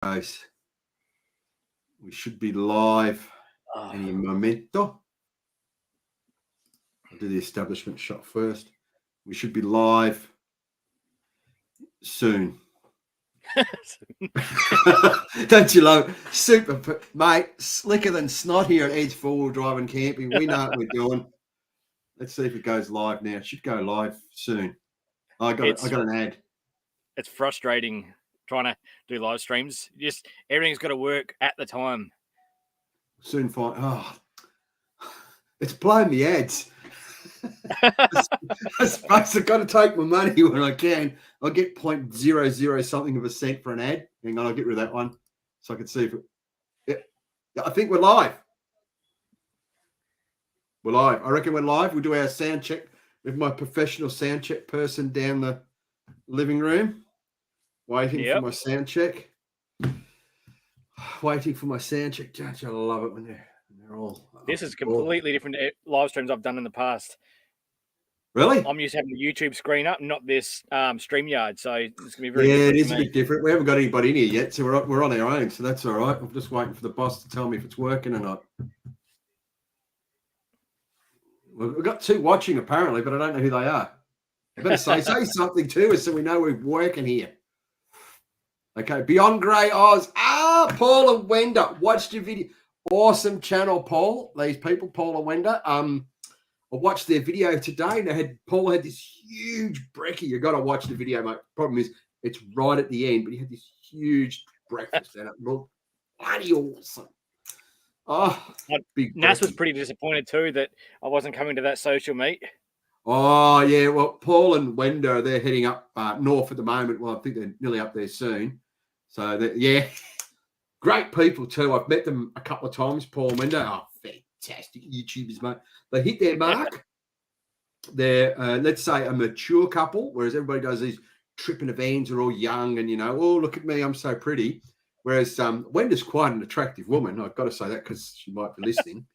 goes. We should be live any momento. I'll do the establishment shot first. We should be live soon. Don't you love it? Super, mate. Slicker than snot here at Edge 4-Wheel Drive and Camping. We know what we're doing. Let's see if it goes live now. It should go live soon. I got an ad. It's frustrating trying to do live streams. Just everything's got to work at the time. Soon find. Oh, it's playing the ads. I suppose I've got to take my money when I can. I'll get 0.00 something of a cent for an ad. Hang on, I'll get rid of that one so I can see if it. Yeah, I think we're live. We're live. I reckon we're live. We'll do our sound check with my professional sound check person down the living room. Waiting for my sound check. Waiting for my sound check. Don't you love it when they're all. This is completely different live streams I've done in the past. Really? I'm used to having the YouTube screen up, not this StreamYard. So it's going to be very different. Yeah, it is a bit different. We haven't got anybody in here yet, so we're on our own. So that's all right. I'm just waiting for the boss to tell me if it's working or not. We've got two watching apparently, but I don't know who they are. I better say something to us so we know we're working here. Okay, Beyond Grey Oz. Paul and Wenda. Watched your video. Awesome channel, Paul. These people, Paul and Wenda. I watched their video today and Paul had this huge brekkie. You got to watch the video, mate. Problem is, it's right at the end, but he had this huge breakfast and it looked bloody awesome. Oh, big Nas was pretty disappointed too that I wasn't coming to that social meet. Oh, yeah. Well, Paul and Wenda, they're heading up north at the moment. Well, I think they're nearly up there soon. So, yeah, great people too. I've met them a couple of times, Paul and Wenda. Oh, fantastic YouTubers, mate. They hit their mark. They're, let's say, a mature couple, whereas everybody does these trip in the vans are all young and, oh, look at me, I'm so pretty. Whereas Wenda's quite an attractive woman. I've got to say that because she might be listening.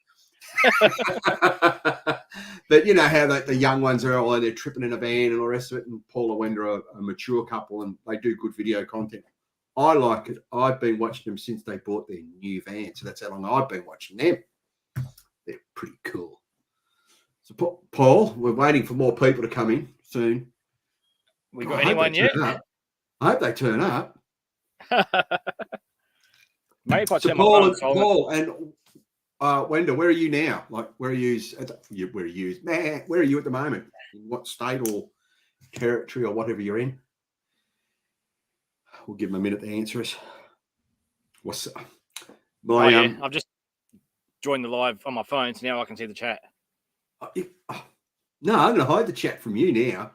But you know how the young ones are all they're tripping in a van and all the rest of it. And Paul and Wenda are a mature couple and they do good video content. I like it. I've been watching them since they bought their new van. So that's how long I've been watching them. They're pretty cool. So Paul, we're waiting for more people to come in soon. We got anyone yet? I hope they turn up. Maybe so Paul and Wenda, where are you now? Like, where are you at the moment? In what state or territory or whatever you're in? We'll give them a minute to answer us. What's I've just joined the live on my phone, so now I can see the chat. No, I'm going to hide the chat from you now.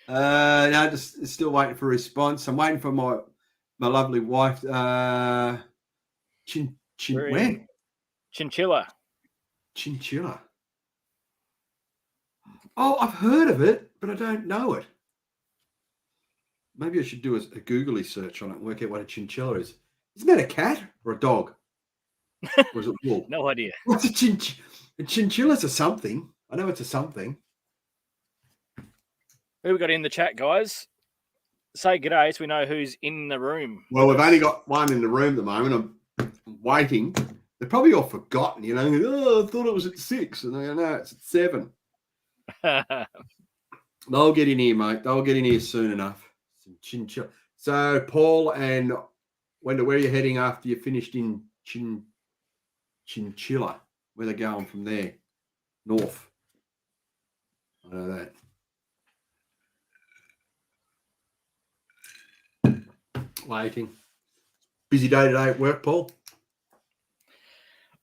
No, just still waiting for a response. I'm waiting for my lovely wife. Chinchilla. Chinchilla. Oh, I've heard of it, but I don't know it. Maybe I should do a googly search on it and work out what a chinchilla is. Isn't that a cat or a dog? Or is it wool? No idea. What's a chinchilla? A chinchilla's a something. I know it's a something. Who we got in the chat, guys? Say g'day so we know who's in the room. Well, we've only got one in the room at the moment. I'm waiting. They're probably all forgotten, Oh, I thought it was at 6. And they go, no, it's at 7. They'll get in here, mate. They'll get in here soon enough. Some chinchilla. So, Paul and Wenda, where are you heading after you're finished in Chinchilla? Where are they going from there? North. I know that. Waiting. Busy day today at work, Paul?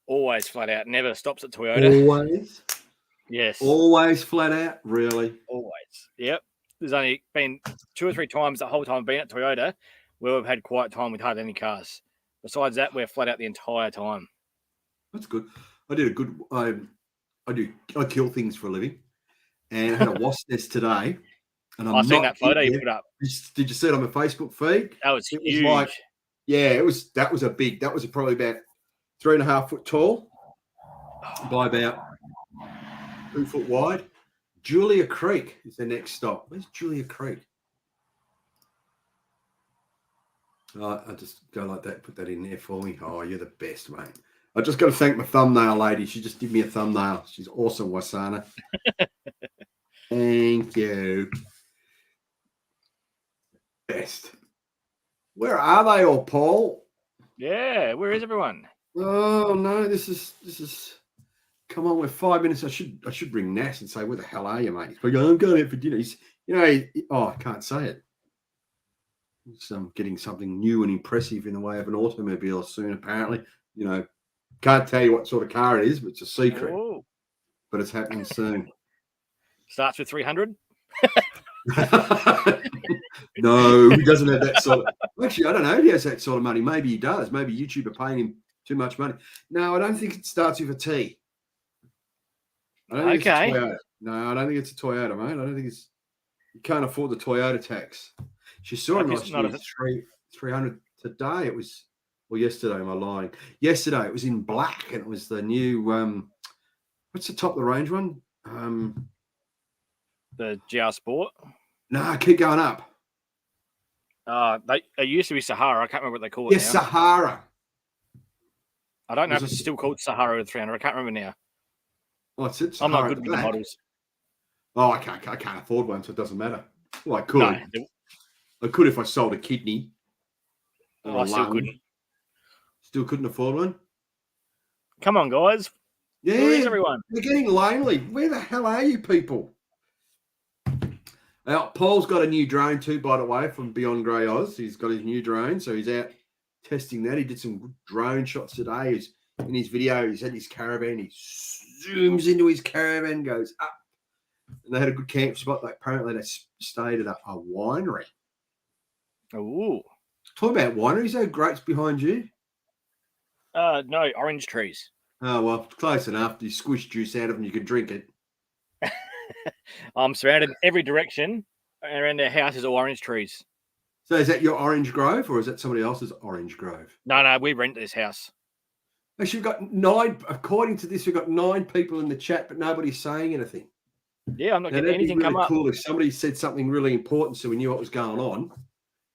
Always flat out. Never stops at Toyota. Always? Yes. Always flat out? Really? Always. Yep. There's only been 2 or 3 times the whole time I've been at Toyota where we've had quiet time with hardly any cars. Besides that, we're flat out the entire time. That's good. I kill things for a living. And I had a wasp nest today. And I've seen that photo you put up. Did you see it on my Facebook feed? That was huge. That was probably about 3.5 foot tall by about 2 foot wide. Julia Creek is the next stop. Where's Julia Creek? I just go like that. Put that in there for me. Oh, you're the best, mate. I just got to thank my thumbnail lady. She just did me a thumbnail. She's awesome, Wasana. Thank you. Best. Where are they all, Paul? Yeah, where is everyone? Oh no, this is. Come on, we're 5 minutes. I should bring Nash and say, "Where the hell are you, mate?" He's like, "I'm going out for dinner." I can't say it. I'm getting something new and impressive in the way of an automobile soon. Apparently, can't tell you what sort of car it is, but it's a secret. Oh. But it's happening soon. Starts with 300. No, he doesn't have that sort of. Actually, I don't know if he has that sort of money. Maybe he does. Maybe YouTube are paying him too much money. No, I don't think it starts with a T. I don't think it's a Toyota. No, I don't think it's a Toyota, mate. I don't think it's. You can't afford the Toyota tax. She saw it last year, 300 today. It was, well, yesterday. Am I lying? Yesterday it was in black, and it was the new. What's the top of the range one? The GR Sport. No, keep going up. It used to be Sahara. I can't remember what they call it now. Sahara. I don't know if it's still called Sahara 300. I can't remember now. What's it? I'm not good with the models. Oh, I can't afford one, so it doesn't matter. Well, I could. No. I could if I sold a kidney. I still couldn't. Still couldn't afford one? Come on, guys. Yeah. Where is everyone? They're getting lonely. Where the hell are you people? Now, Paul's got a new drone too, by the way, from Beyond Grey Oz. He's got his new drone, so he's out testing that. He did some good drone shots today. He's in his video, he's at his caravan. He zooms into his caravan, goes up. And they had a good camp spot. Apparently, they stayed at a winery. Oh. Talking about wineries, though, grapes behind you? No, orange trees. Oh, well, close enough. You squish juice out of them, you can drink it. I'm surrounded in every direction. Around the house is all orange trees. So is that your orange grove, or is that somebody else's orange grove? No, we rent this house. Actually, we've got 9, according to this, we've got 9 people in the chat, but nobody's saying anything. Yeah, I'm not getting anything really come up. Cool if somebody said something really important so we knew what was going on,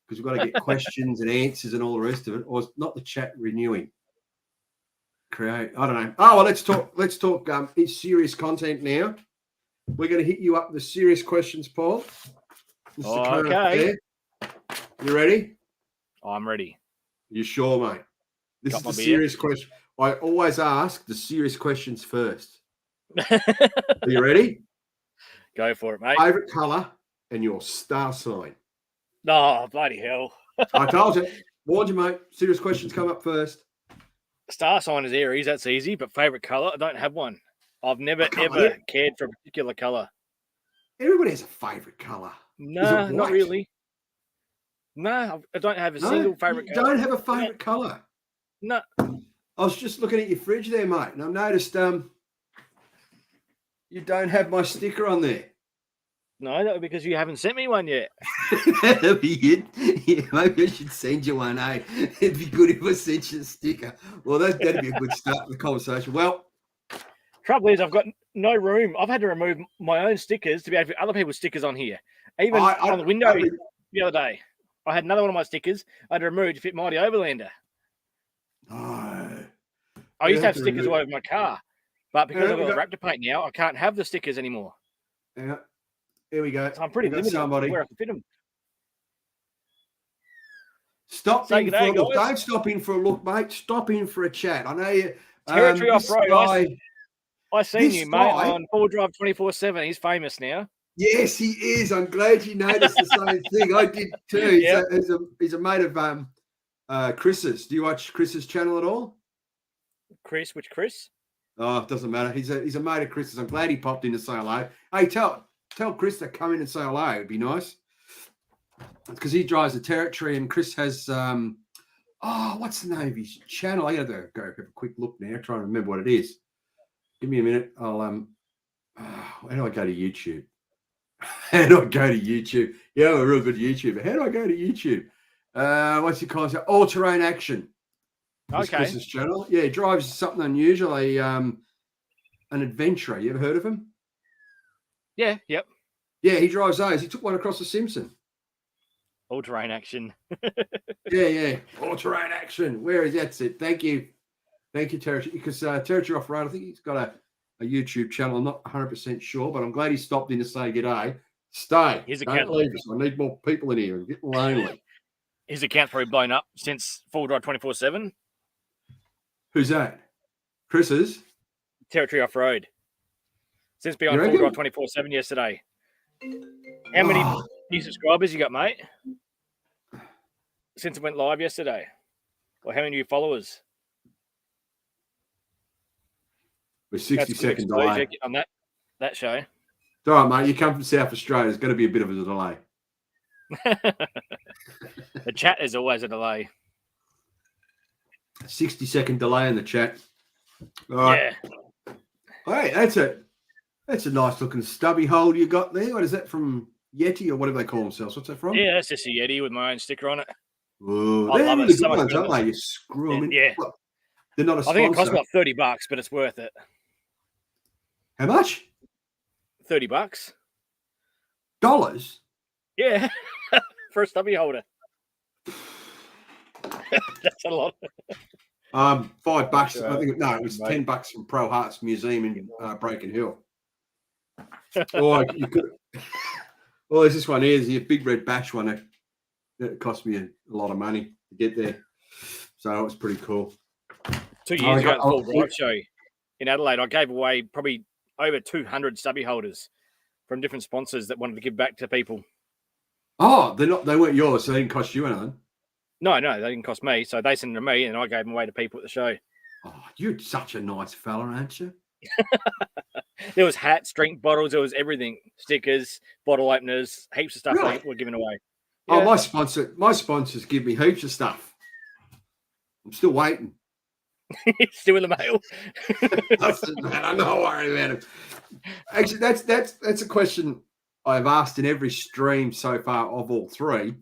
because we've got to get questions and answers and all the rest of it, or not the chat renewing. Create, I don't know. Oh, well, let's talk it's serious content now. We're going to hit you up with the serious questions, Paul. Okay. You ready? I'm ready. You sure, mate? This is the serious question. I always ask the serious questions first. Are you ready? Go for it, mate. Favorite color and your star sign. Oh, bloody hell. I told you. Warned you, mate. Serious questions come up first. Star sign is Aries. That's easy. But favorite color? I don't have one. I've never, ever cared for a particular color. Everybody has a favorite color. No, not really. No, I don't have a single favorite color. You don't have a favorite color? No. I was just looking at your fridge there, mate, and I've noticed you don't have my sticker on there. No, that was because you haven't sent me one yet. That'd be it. Yeah, maybe I should send you one, eh? It'd be good if I sent you a sticker. Well, that'd be a good start to the conversation. Well, trouble is, I've got no room. I've had to remove my own stickers to be able to put other people's stickers on here. Even on the window the other day, I had another one of my stickers I had to remove to fit Mighty Overlander. No. I used to have stickers all over my car, but because I've got Raptor paint now, I can't have the stickers anymore. Yeah. Here we go. So I'm pretty limited where I can fit them. Stop in for a look. Don't stop in for a look, mate. Stop in for a chat. I know you. Territory off-road. I seen you, mate, on Full Drive 24/7. He's famous now. Yes, he is. I'm glad you noticed the same thing. I did too. Yep. He's a mate of Chris's. Do you watch Chris's channel at all? Chris? Which Chris? Oh, it doesn't matter. He's a mate of Chris's. I'm glad he popped in to say hello. Hey, tell Chris to come in and say hello. It'd be nice. Because he drives the Territory, and Chris has what's the name of his channel? I gotta go have a quick look now, try and remember what it is. Give me a minute. I'll how do I go to YouTube? How do I go to YouTube? Yeah, I'm a real good YouTuber. How do I go to YouTube? What's it called? All Terrain Action. Okay. Chris's channel. Yeah, he drives something unusual, an adventurer. You ever heard of him? Yeah, yep. Yeah, he drives those. He took one across the Simpson. All-terrain action. Yeah. All-terrain action. Where is that? It? Thank you, Territory. Because Territory Off-Road, I think he's got a YouTube channel. I'm not 100% sure, but I'm glad he stopped in to say g'day. Stay. Don't leave us. I need more people in here. I'm getting lonely. His account's probably blown up since Full Drive 24/7. Who's that? Chris's? Territory Off-Road. Since being on Full Drive 24/7 yesterday. How many new subscribers you got, mate? Since it went live yesterday? Or how many new followers? With 60-second delay. On that show. It's all right, mate. You come from South Australia. There's going to be a bit of a delay. The chat is always a delay. 60-second delay in the chat. All right. Yeah. Hey, that's a nice looking stubby hole you got there. What is that from Yeti or whatever they call themselves? What's that from? Yeah, that's just a Yeti with my own sticker on it. Oh, they're really good ones, aren't they? You screw them in. Yeah. Look, they're not a sponsor. I think it costs about $30, but it's worth it. How much? $30. Dollars? Yeah. For a stubby holder. That's a lot. $5. I think it was $10 from Pro Hearts Museum in Broken Hill. Or you could. Well, there's this one here. There's a big red bash one. That cost me a lot of money to get there, so it was pretty cool. 2 years ago at the Full Drive show in Adelaide, I gave away probably over 200 stubby holders from different sponsors that wanted to give back to people. Oh, they weren't yours, so they didn't cost you anything. No, they didn't cost me. So they sent them to me, and I gave them away to people at the show. Oh, you're such a nice fella, aren't you? There was hats, drink bottles, there was everything, stickers, bottle openers, heaps of stuff they were giving away. Yeah. Oh, my sponsors give me heaps of stuff. I'm still waiting. Still in the mail. Doesn't matter. Don't worry about it. Actually, that's a question I've asked in every stream so far of all three.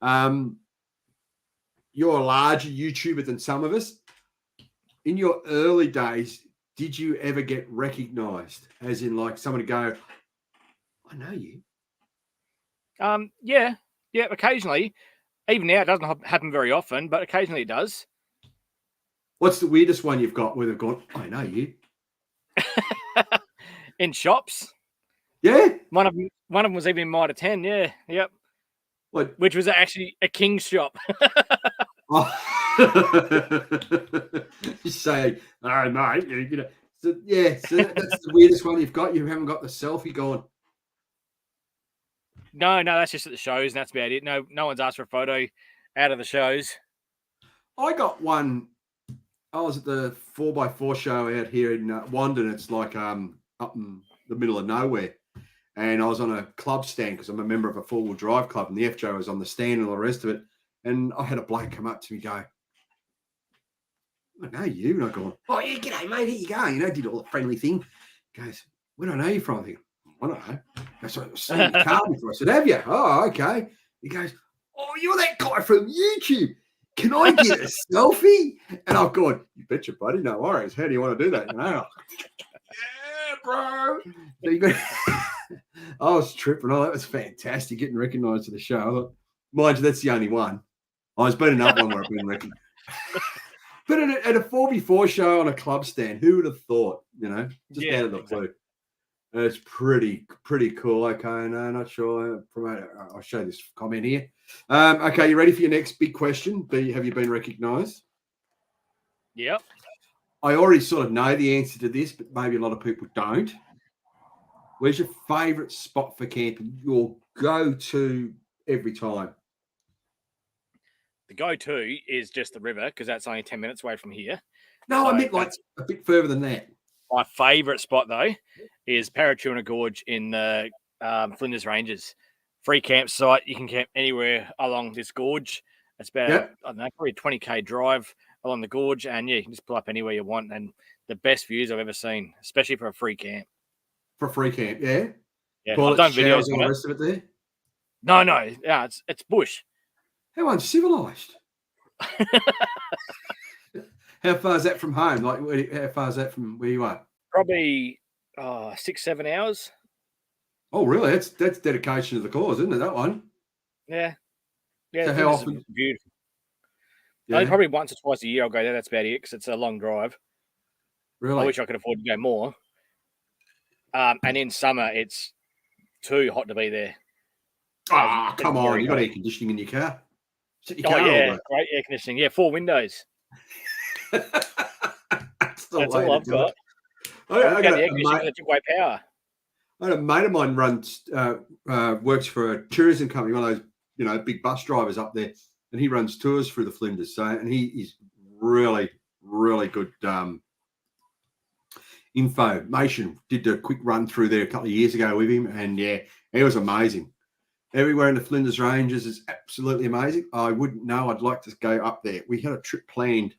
You're a larger YouTuber than some of us. In your early days, did you ever get recognized? As in, like, somebody go, I know you. Yeah, occasionally. Even now, it doesn't happen very often, but occasionally it does. What's the weirdest one you've got where they've gone, I know you? In shops? Yeah. One of them was even in Mitre 10, yeah. Yep. What? Which was actually a King's shop. Oh. You say, oh, mate. You know. So that's the weirdest one you've got. You haven't got the selfie going. No, that's just at the shows, and that's about it. No one's asked for a photo out of the shows. I got one. I was at the 4x4 show out here in Wandon. It's like up in the middle of nowhere. And I was on a club stand because I'm a member of a four-wheel drive club, and the FJ was on the stand and all the rest of it. And I had a bloke come up to me go, I know you. And I go, oh, yeah, g'day, mate. Here you go. You know, did all the friendly thing. He goes, where do I know you from? I think, I don't know. I said, I've seen your car before. I said, have you? Oh, okay. He goes, oh, you're that guy from YouTube. Can I get a selfie? And I've gone, you betcha, buddy. No worries. How do you want to do that? You know, yeah, bro. So you got, I was tripping. Oh, that was fantastic. Getting recognised at the show. I thought, mind you, that's the only one. Oh, there's been another one where I've been recognised. But at a 4x4 show on a club stand, who would have thought, you know, just out of the blue. It's pretty cool. Okay, no, not sure. I'll show this comment here. Okay, you ready for your next big question? Have you been recognised? Yep. I already sort of know the answer to this, but maybe a lot of people don't. Where's your favourite spot for camping? Your go-to every time? The go-to is just the river because that's only 10 minutes away from here. No, so I meant like a bit further than that. My favourite spot, though, is Parachuna Gorge in the Flinders Ranges. Free campsite. You can camp anywhere along this gorge. It's about, I don't know, probably a 20K drive along the gorge. And, yeah, you can just pull up anywhere you want. And the best views I've ever seen, especially for a free camp. For a free camp, yeah? Yeah, I've done videos and all the rest of it there? No. Yeah, it's bush. How uncivilized. How far is that from home? Like, how far is that from where you are? Probably 6-7 hours. Oh, really? That's dedication to the cause, isn't it, that one? Yeah. Yeah, So how often? Beautiful. Yeah. Only probably once or twice a year I'll go there. That's about it because it's a long drive. Really? I wish I could afford to go more. And in summer, it's too hot to be there. Come on. You got air conditioning in your car. Sit in your Oh, car yeah. all Great air conditioning. Yeah, 4 windows. That's all I've got. I got the air conditioning that took away power. I had a mate of mine works for a tourism company, one of those, big bus drivers up there, and he runs tours through the Flinders. So, and he's really, really good information. Did a quick run through there a couple of years ago with him, and yeah, it was amazing. Everywhere in the Flinders Ranges is absolutely amazing. I wouldn't know. I'd like to go up there. We had a trip planned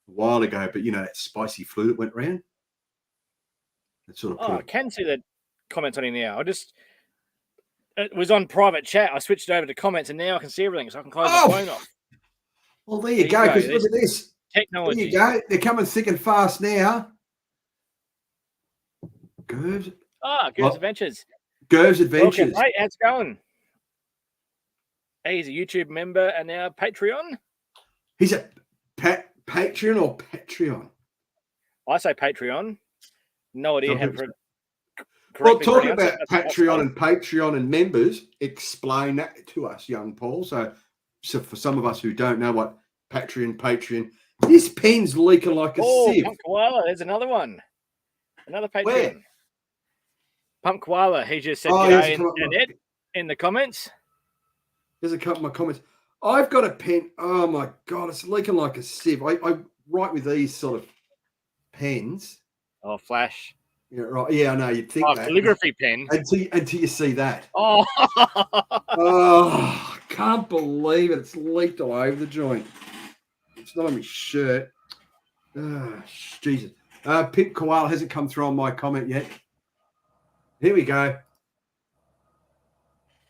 a while ago, but that spicy flu that went around. It sort of I can see the comments on here now. It was on private chat. I switched over to comments, and now I can see everything, so I can close my phone off. Well, there you go. Because look at this. Technology. There you go. They're coming thick and fast now. Gerv's. Gerv's Adventures. Gerv's Adventures. Welcome, mate. How's it going? He's a YouTube member and now Patreon. He's a Patreon or Patreon? I say Patreon. No idea how to well, talking about Patreon and members, explain that to us, young Paul. So for some of us who don't know what Patreon, this pen's leaking like a sieve. Pump Koala, there's another one. Another Patreon. Where? Pump Koala, he just said g'day and Ed in the comments. There's a couple of my comments. I've got a pen. Oh my God, it's leaking like a sieve. I write with these sort of pens. Oh, flash. Yeah, right. Yeah, I know. You'd think that. Calligraphy pen. Until you see that. Oh. I can't believe it. It's leaked all over the joint. It's not on my shirt. Jesus. Pimp Koala hasn't come through on my comment yet. Here we go.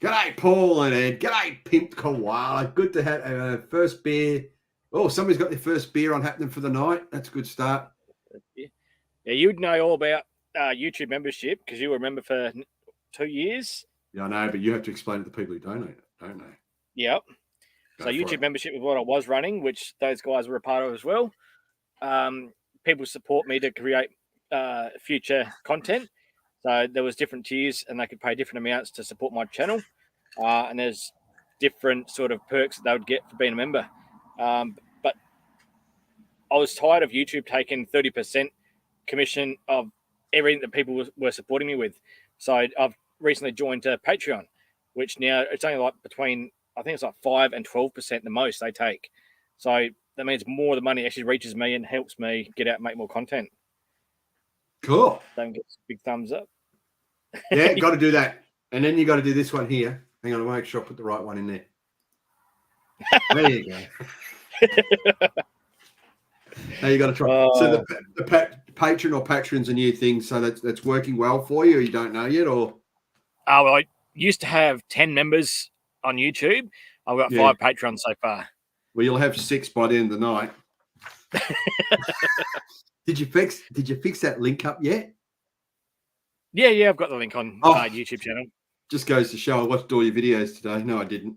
G'day, Paul and Ed. G'day, Pimp Koala. Good to have first beer. Oh, somebody's got their first beer on happening for the night. That's a good start. Yeah, you'd know all about YouTube membership because you were a member for 2 years. Yeah, I know, but you have to explain it to people who don't know. Yep. So YouTube membership was what I was running, which those guys were a part of as well. People support me to create future content. So there was different tiers and they could pay different amounts to support my channel. And there's different sort of perks that they would get for being a member. But I was tired of YouTube taking 30% commission of everything that people were supporting me with. So I've recently joined Patreon, which now it's only like between, I think it's like 5 and 12% the most they take. So that means more of the money actually reaches me and helps me get out and make more content. Cool. Don't get big thumbs up. Yeah, got to do that. And then you got to do this one here. Hang on, I'll make sure I put the right one in there. There you go. Now you got to try. So the patron or patron's a new thing. So that's working well for you. Or you don't know yet, or? Oh, well, I used to have 10 members on YouTube. I've got 5 patrons so far. Well, you'll have 6 by the end of the night. Did you fix that link up yet? Yeah, I've got the link on YouTube channel. Just goes to show I watched all your videos today. No, I didn't.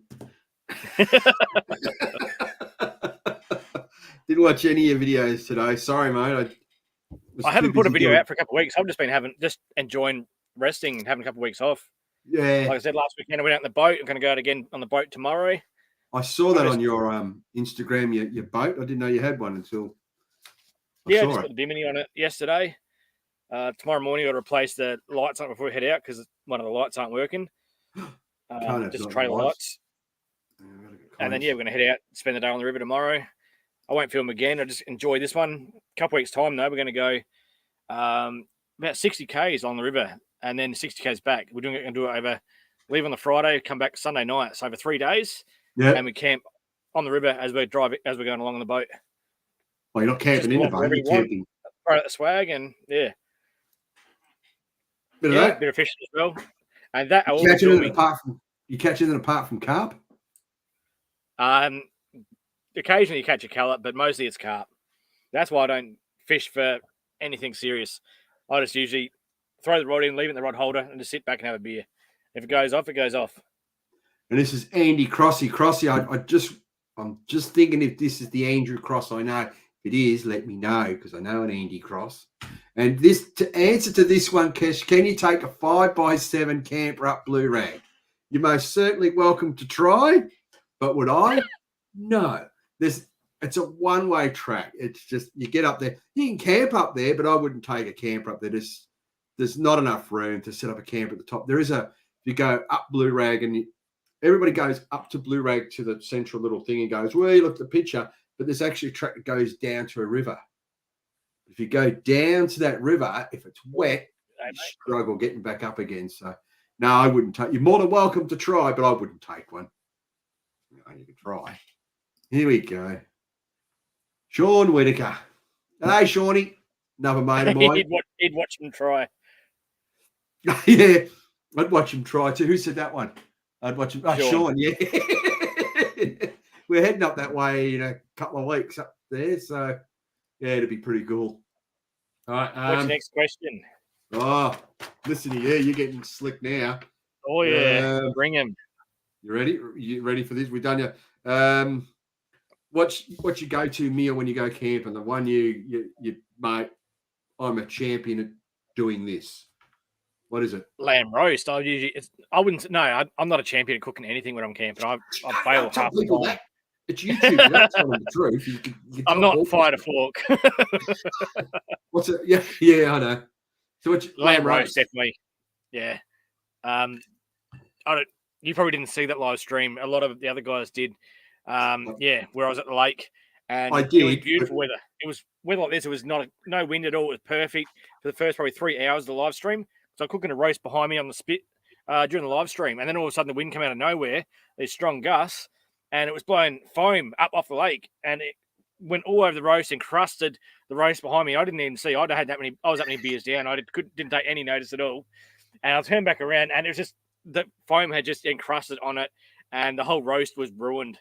Didn't watch any of your videos today. Sorry, mate. I haven't put a video out for a couple of weeks. I've just been enjoying resting and having a couple of weeks off. Yeah. Like I said last weekend, I went out on the boat. I'm going to go out again on the boat tomorrow. I saw that on your Instagram, your boat. I didn't know you had one until I just put the bimini on it yesterday. Tomorrow morning, I'll replace the lights on before we head out because one of the lights aren't working. Just trailer lights. And then, we're going to head out, spend the day on the river tomorrow. I won't film again. I just enjoy this one. A couple weeks' time, though, we're going to go about 60 Ks on the river and then 60 Ks back. We're going to do it over, leave on the Friday, come back Sunday night. So over 3 days. Yeah. And we camp on the river as we're going along on the boat. Well, you're not camping in the boat, you're camping. Throw out the swag and, Bit of that? Bit of fishing as well. And that you catch anything apart from carp? Occasionally you catch a callop, but mostly it's carp. That's why I don't fish for anything serious. I just usually throw the rod in, leave it in the rod holder, and just sit back and have a beer. If it goes off, it goes off. And this is Andy Crossy. Crossy, I'm just thinking if this is the Andrew Cross I know. If it is, let me know because I know an Andy Cross. And this to answer to this one, Kesh, can you take a 5x7 camper up Blue Rag? You're most certainly welcome to try, but would I? No. It's a one-way track. It's just you get up there. You can camp up there, but I wouldn't take a camper up there. There's not enough room to set up a camp at the top. If you go up Blue Rag and everybody goes up to Blue Rag to the central little thing and goes, well, you look at the picture, but there's actually a track that goes down to a river. If you go down to that river, if it's wet, you struggle getting back up again. So, no, I wouldn't take. You're more than welcome to try, but I wouldn't take one. You can try. Here we go. Sean Whitaker. Hey, Shawnee. Another mate of mine. He'd watch him try. Yeah, I'd watch him try too. Who said that one? I'd watch him. Oh, Sean, yeah. We're heading up that way in a couple of weeks up there. So, yeah, it'd be pretty cool. All right. What's the next question? Oh, listen to you. You're getting slick now. Oh, yeah. Bring him. You ready? You ready for this? We've done you. What's your go-to meal when you go camping? The one you mate, I'm a champion at doing this. What is it? Lamb roast. I'm not a champion at cooking anything when I'm camping. I fail half the time. It's YouTube. That's telling the truth. You I'm not fire to fork. What's it? Yeah, I know. So what's lamb roast? Definitely. Yeah. You probably didn't see that live stream. A lot of the other guys did. Where I was at the lake, and I did. It was beautiful weather. It was weather like this. It was no wind at all. It was perfect for the first probably 3 hours of the live stream. So I'm cooking a roast behind me on the spit during the live stream, and then all of a sudden the wind came out of nowhere. These strong gusts, and it was blowing foam up off the lake, and it went all over the roast and crusted the roast behind me. I didn't even see. I was that many beers down. I didn't take any notice at all. And I turned back around, and it was just the foam had just encrusted on it, and the whole roast was ruined.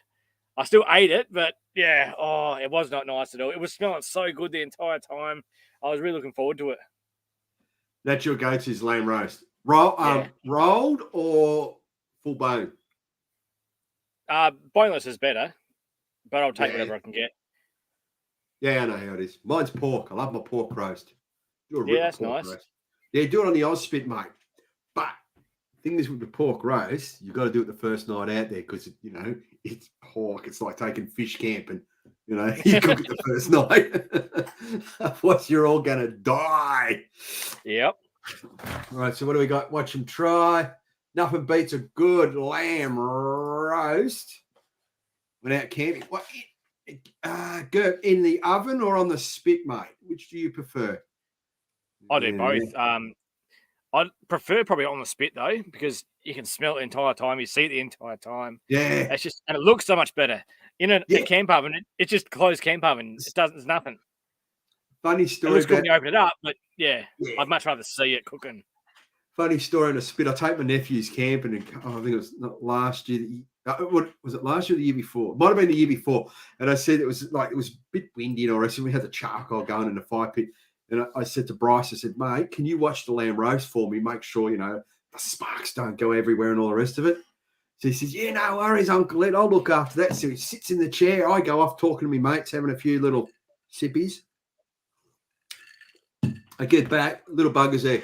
I still ate it, but yeah, it was not nice at all. It was smelling so good the entire time. I was really looking forward to it. That's your go-to is lamb roast. Rolled or full bone? Boneless is better, but I'll take whatever I can get. Yeah, I know how it is. Mine's pork. I love my pork roast. That's nice. Roast. Yeah, do it on the Oz spit, mate. But the thing is with the pork roast, you've got to do it the first night out there because, it's pork. It's like taking fish camping. You cook it the first night. Otherwise, you're all going to die. Yep. All right, so what do we got? Watch them try. Nothing beats a good lamb roast without camping. What? Good in the oven or on the spit, mate? Which do you prefer? I do both. I prefer probably on the spit though, because you can smell it the entire time. You see it the entire time. Yeah, and it looks so much better in a camp oven. It's just closed camp oven. There's nothing. Funny story. It looks good when you open it up, but yeah, I'd much rather see it cooking. Funny story on a spit. I take my nephews camping, and I think it was not last year. What was it? Last year or the year before? It might have been the year before. And I said it was a bit windy, and all right. So we had the charcoal going in the fire pit. And I said to Bryce, I said, mate, can you watch the lamb roast for me? Make sure, the sparks don't go everywhere and all the rest of it. So he says, yeah, no worries, Uncle Ed. I'll look after that. So he sits in the chair. I go off talking to my mates, having a few little sippies. I get back, little buggers there.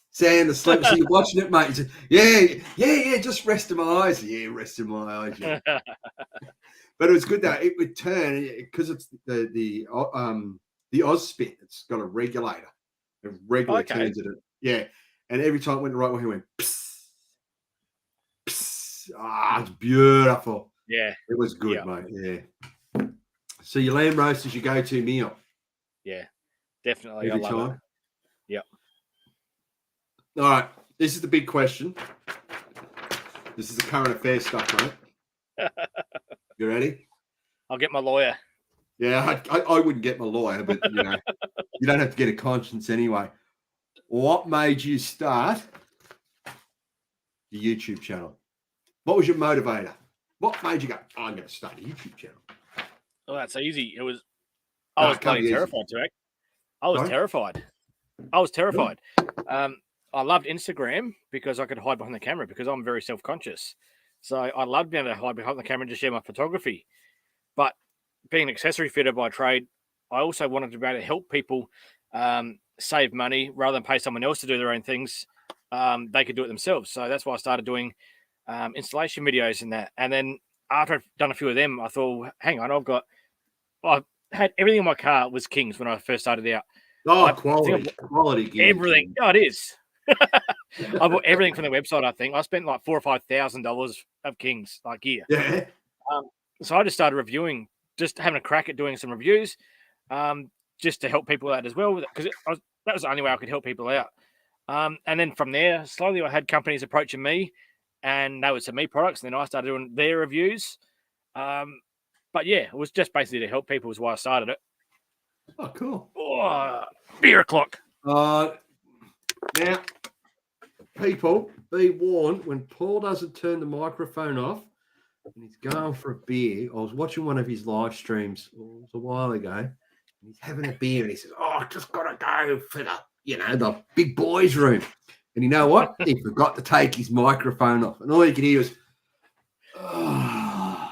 Sound asleep. So you're watching it, mate. He said, yeah, just resting my eyes. Yeah, resting my eyes. Yeah. But it was good that it would turn because it's the Oz spit. It's got a regulator. It regularly turns it. Yeah. And every time it went the right way, he went, psst, psst. It's beautiful. Yeah. It was good, mate. Yeah. So your lamb roast is your go-to meal. Yeah, definitely. Every I love time. it. Yep. All right. This is the big question. This is the current affairs stuff, mate. You ready? I'll get my lawyer. Yeah, I wouldn't get my lawyer, but you don't have to get a conscience anyway. What made you start your YouTube channel? What was your motivator? What made you go, I'm going to start a YouTube channel? Oh, that's easy. I was bloody terrified, Jack. I was terrified. I loved Instagram because I could hide behind the camera because I'm very self-conscious. So I loved being able to hide behind the camera and just share my photography. But being an accessory fitter by trade, I also wanted to be able to help people save money rather than pay someone else to do their own things. They could do it themselves. So that's why I started doing installation videos and that. And then after I've done a few of them, I thought, well, hang on, I've had everything in my car was Kings when I first started out. Oh, quality gear. Everything. Oh, it is. I bought everything from the website. I think I spent like $4,000 or $5,000 of Kings like gear. Yeah. So I just started reviewing, just having a crack at doing some reviews, just to help people out as well, because that was the only way I could help people out. And then from there, slowly I had companies approaching me, and they would send me products, and then I started doing their reviews. But yeah, it was just basically to help people is why I started it. Oh, cool. Oh, beer o'clock. Now, people, be warned, when Paul doesn't turn the microphone off and he's going for a beer, I was watching one of his live streams a while ago, and he's having a beer, and he says, oh, I just got to go for the big boys room. And you know what? He forgot to take his microphone off, and all you could hear was, oh.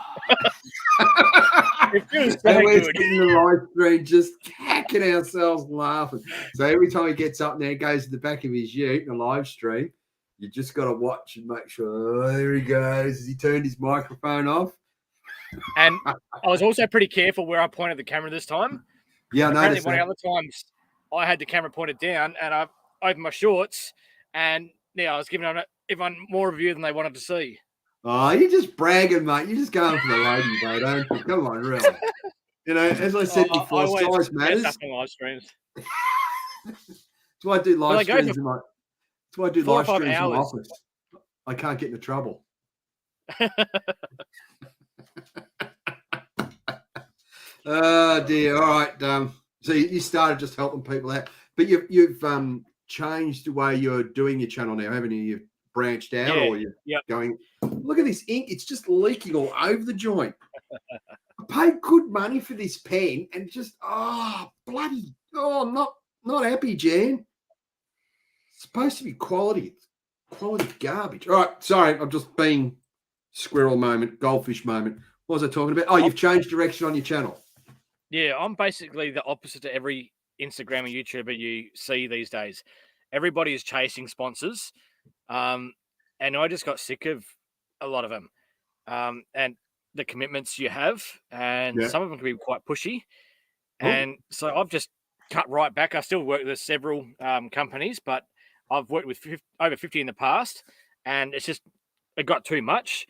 It feels so and we're good. sitting in the live stream just hacking ourselves laughing. So every time he gets up there, goes to the back of his ute in a live stream, you just got to watch and make sure, oh, there he goes. Has he turned his microphone off? And I was also pretty careful where I pointed the camera this time. Yeah, I noticed one that. of the other times I had the camera pointed down and I opened my shorts, and I was giving everyone more review than they wanted to see. Oh, you're just bragging, mate. You're just going for the ladies, mate, aren't you? Come on, really. As I said before, size matters. That's live streams. why I do live streams. That's why I do live streams in my office. I can't get into trouble. Oh dear. All right. So you started just helping people out, but you've changed the way you're doing your channel now, haven't you? You've branched out, or you're going. Look at this ink; it's just leaking all over the joint. I paid good money for this pen, and just bloody I'm not happy, Jan. It's supposed to be quality garbage. All right, sorry, I'm just being squirrel moment, goldfish moment. What was I talking about? Oh, you've changed direction on your channel. Yeah, I'm basically the opposite to every Instagram and YouTuber you see these days. Everybody is chasing sponsors, and I just got sick of a lot of them, and the commitments you have, and some of them can be quite pushy. And so I've just cut right back. I still work with several companies, but I've worked with over 50 in the past, and it got too much.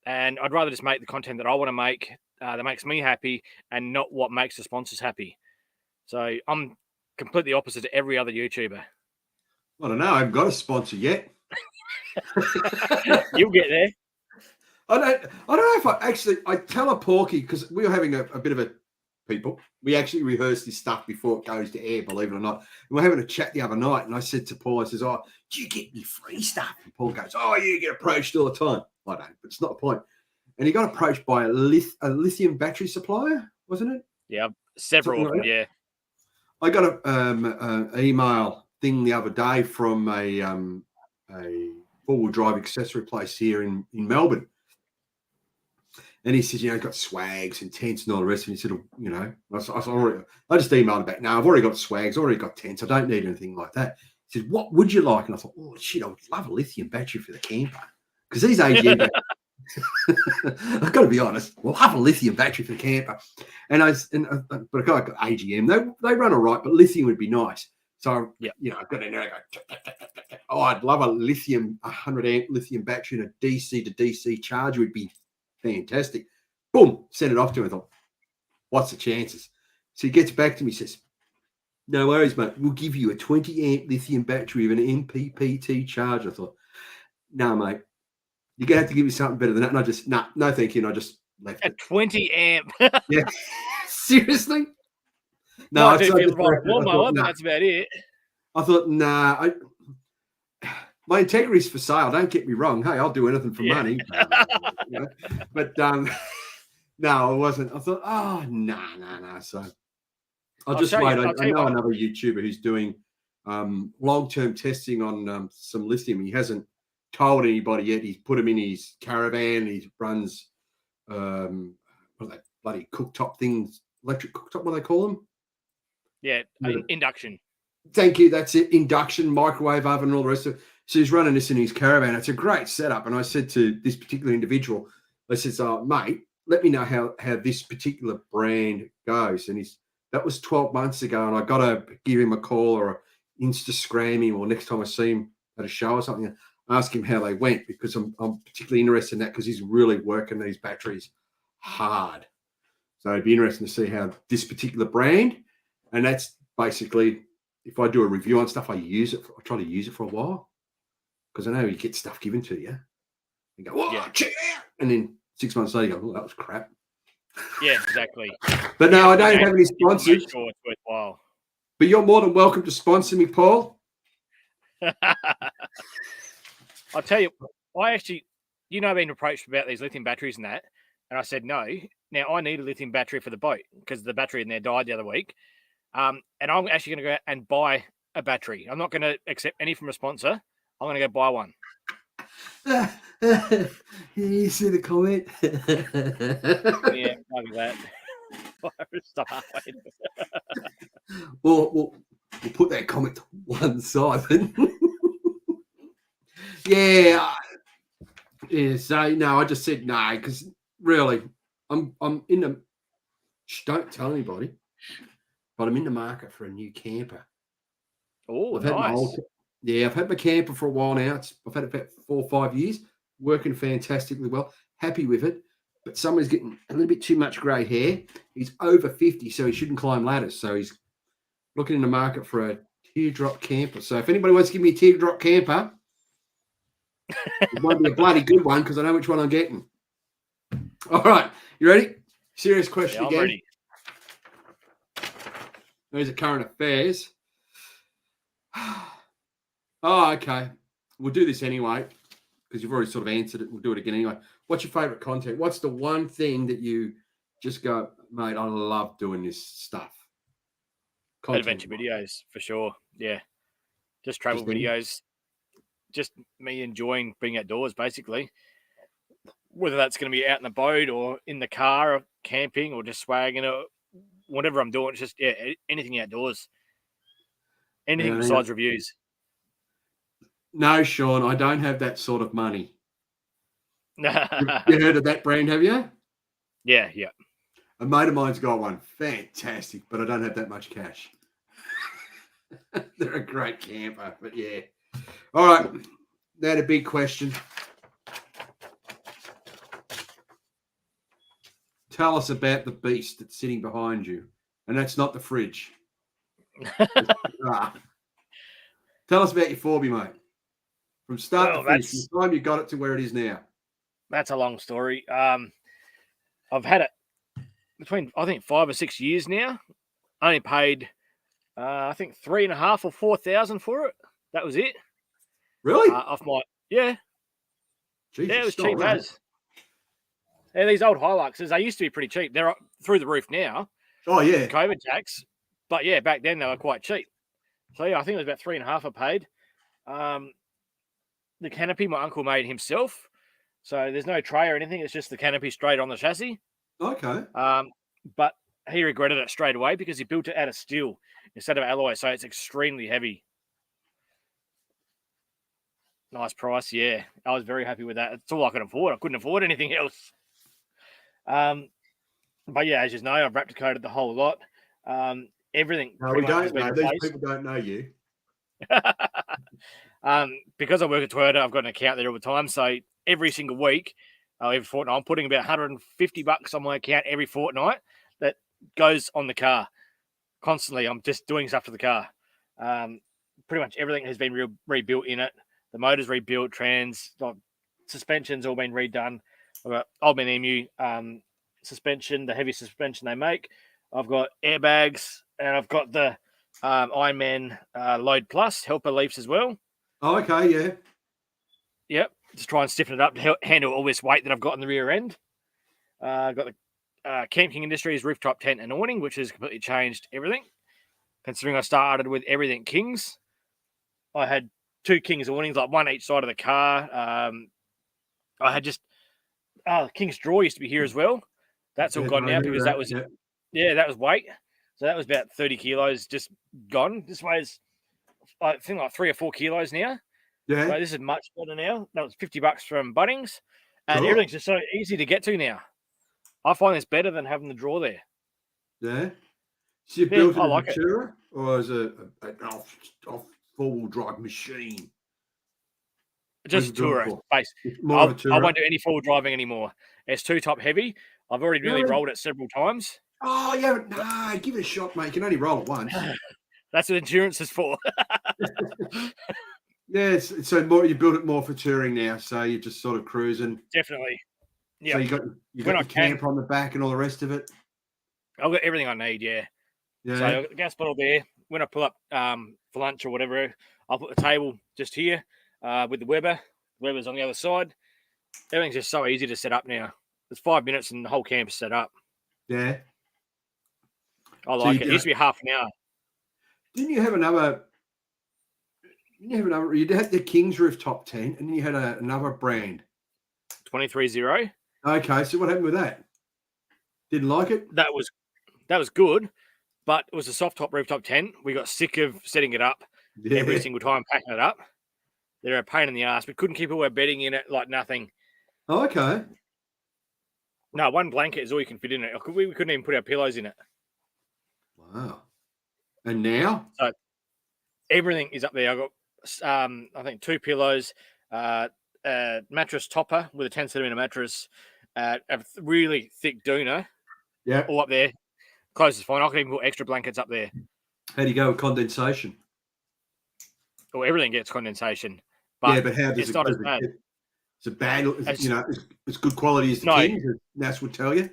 And I'd rather just make the content that I want to make that makes me happy, and not what makes the sponsors happy. So I'm completely opposite to every other YouTuber. I don't know. I haven't got a sponsor yet. You'll get there. I don't know if I tell a Porky, because we were having a bit of we actually rehearse this stuff before it goes to air, believe it or not. And we're having a chat the other night, and I said to Paul, I says, oh, do you get any free stuff? And Paul goes, oh, you get approached all the time. I don't, but it's not the point. And he got approached by a lithium battery supplier, wasn't it? Yeah, several of them, yeah. I got an email thing the other day from a four-wheel drive accessory place here in Melbourne. And he said, got swags and tents and all the rest of it. He said, I just emailed him back. No, I've already got swags, already got tents. I don't need anything like that. He said, what would you like? And I thought, oh, shit, I would love a lithium battery for the camper. Because these AGM batteries, I've got to be honest, we'll have a lithium battery for the camper. But a guy got AGM. They run all right, but lithium would be nice. So, I've got in there, I go, I'd love a 100 amp lithium battery and a DC to DC charger would be fantastic. Boom, send it off to him. I thought, what's the chances? So he gets back to me, says, no worries, mate. We'll give you a 20 amp lithium battery with an MPPT charger. I thought, no, mate, you're going to have to give me something better than that. And I just, no, thank you. And I just left it. 20 amp. Yeah. Seriously? No, that's about it. I thought, nah, my integrity's for sale. Don't get me wrong. Hey, I'll do anything for money. But no, it wasn't. I thought, no. So I'll just wait. I know another YouTuber who's doing long-term testing on some lithium. He hasn't told anybody yet. He's put them in his caravan. He runs what are they bloody cooktop things, electric cooktop, what do they call them? Yeah, induction. Thank you. That's it. Induction, microwave oven, and all the rest of it. So he's running this in his caravan. It's a great setup. And I said to this particular individual, I said, mate, let me know how this particular brand goes. And that was 12 months ago. And I got to give him a call or Instagram him, or next time I see him at a show or something, ask him how they went, because I'm particularly interested in that, because he's really working these batteries hard. So it'd be interesting to see how this particular brand, and that's basically, if I do a review on stuff, I try to use it for a while, because I know you get stuff given to you. You go, oh, yeah, check it out. And then 6 months later, you go, oh, that was crap. Yeah, exactly. But no, I don't have any sponsors. Sure, it's worthwhile. But you're more than welcome to sponsor me, Paul. I'll tell you, I've been approached about these lithium batteries and that, and I said no. Now, I need a lithium battery for the boat, because the battery in there died the other week. And I'm actually going to go out and buy a battery. I'm not going to accept any from a sponsor. I'm going to go buy one. You see the comment? Yeah, like that. Stop. We'll put that comment to one side. Yeah. So no, I just said no, because really, I'm in the. Don't tell anybody, but I'm in the market for a new camper. Oh, nice. I've had my camper for a while now. I've had it about 4 or 5 years, working fantastically well. Happy with it, but someone's getting a little bit too much grey hair. He's over 50, so he shouldn't climb ladders. So he's looking in the market for a teardrop camper. So if anybody wants to give me a teardrop camper, it won't be a bloody good one, because I know which one I'm getting. All right, you ready? Serious question again. I'm ready. These are current affairs. Oh, okay. We'll do this anyway, because you've already sort of answered it. We'll do it again anyway. What's your favorite content? What's the one thing that you just go, mate, I love doing this stuff? Adventure videos, for sure. Yeah. Just travel videos. Just me enjoying being outdoors, basically. Whether that's going to be out in the boat or in the car or camping or just swagging or whatever I'm doing. It's just, anything outdoors. Anything besides reviews. No, Sean, I don't have that sort of money. You heard of that brand, have you? Yeah. A mate of mine's got one. Fantastic, but I don't have that much cash. They're a great camper, but yeah. All right, now the big question. Tell us about the beast that's sitting behind you, and that's not the fridge. Tell us about your Forby, mate. From start to finish, from the time you got it to where it is now. That's a long story. I've had it between, I think, 5 or 6 years now. I only paid, I think, 3,500 or 4,000 for it. That was it. Really? Off my, yeah. Jesus, it was cheap as. Yeah, these old Hiluxes, they used to be pretty cheap. They're through the roof now. Oh, yeah. COVID tax. But yeah, back then they were quite cheap. So yeah, I think it was about 3,500 I paid. The canopy my uncle made himself. So there's no tray or anything. It's just the canopy straight on the chassis. Okay. But he regretted it straight away because he built it out of steel instead of alloy. So it's extremely heavy. Nice price, yeah. I was very happy with that. It's all I could afford. I couldn't afford anything else. But yeah, as you know, I've Raptor-coated the whole lot. Everything. No, we don't know. These people don't know you. Because I work at Toyota, I've got an account there all the time. So every single week, every fortnight, I'm putting about $150 on my account every fortnight that goes on the car. Constantly, I'm just doing stuff to the car. Pretty much everything has been rebuilt in it. The motor's rebuilt, suspension's all been redone. I've got Old Man Emu suspension, the heavy suspension they make. I've got airbags, and I've got the Ironman Load Plus helper leafs as well. Oh, okay, yeah. Yep, just try and stiffen it up to handle all this weight that I've got in the rear end. I've got the Camping Industries rooftop tent and awning, which has completely changed everything. Considering I started with everything Kings, I had 2 King's awnings, like one each side of the car. I had just King's Draw used to be here as well. That's all gone now because that was that was weight. So that was about 30 kilos just gone. This weighs I think like 3 or 4 kilos now. Yeah. So this is much better now. That was $50 from Bunnings, and everything's just so easy to get to now. I find this better than having the draw there. Yeah. So you built it like a tourer, or as an off four-wheel drive machine? Just tourer. I won't do any four-wheel driving anymore. It's too top heavy. I've already really rolled it several times. Oh, yeah. No, give it a shot, mate. You can only roll it once. That's what endurance is for. Yes, so more you build it more for touring now, so you're just sort of cruising. Definitely. Yeah. So you got your camp on the back and all the rest of it. I've got everything I need. Yeah. So I've got the gas bottle there. When I pull up for lunch or whatever, I'll put the table just here with the Weber. The Weber's on the other side. Everything's just so easy to set up now. It's 5 minutes and the whole camp is set up. Yeah. I like it. It used to be half an hour. Didn't you have another? You had the King's Rooftop tent, and then you had another brand. 23-0. Okay, so what happened with that? Didn't like it? That was good, but it was a soft top rooftop tent. We got sick of setting it up every single time, packing it up. They're a pain in the ass. We couldn't keep all our bedding in it, like nothing. Oh, okay. No, one blanket is all you can fit in it. We couldn't even put our pillows in it. Wow. And now? So everything is up there. I got, I think, 2 pillows, a mattress topper with a 10-centimeter mattress, a really thick doona. Yeah. All up there. Close is fine. I can even put extra blankets up there. How do you go with condensation? Well, everything gets condensation. But how does it's not as bad. Is it bad? It's good quality as the Kings, as Nas would tell you?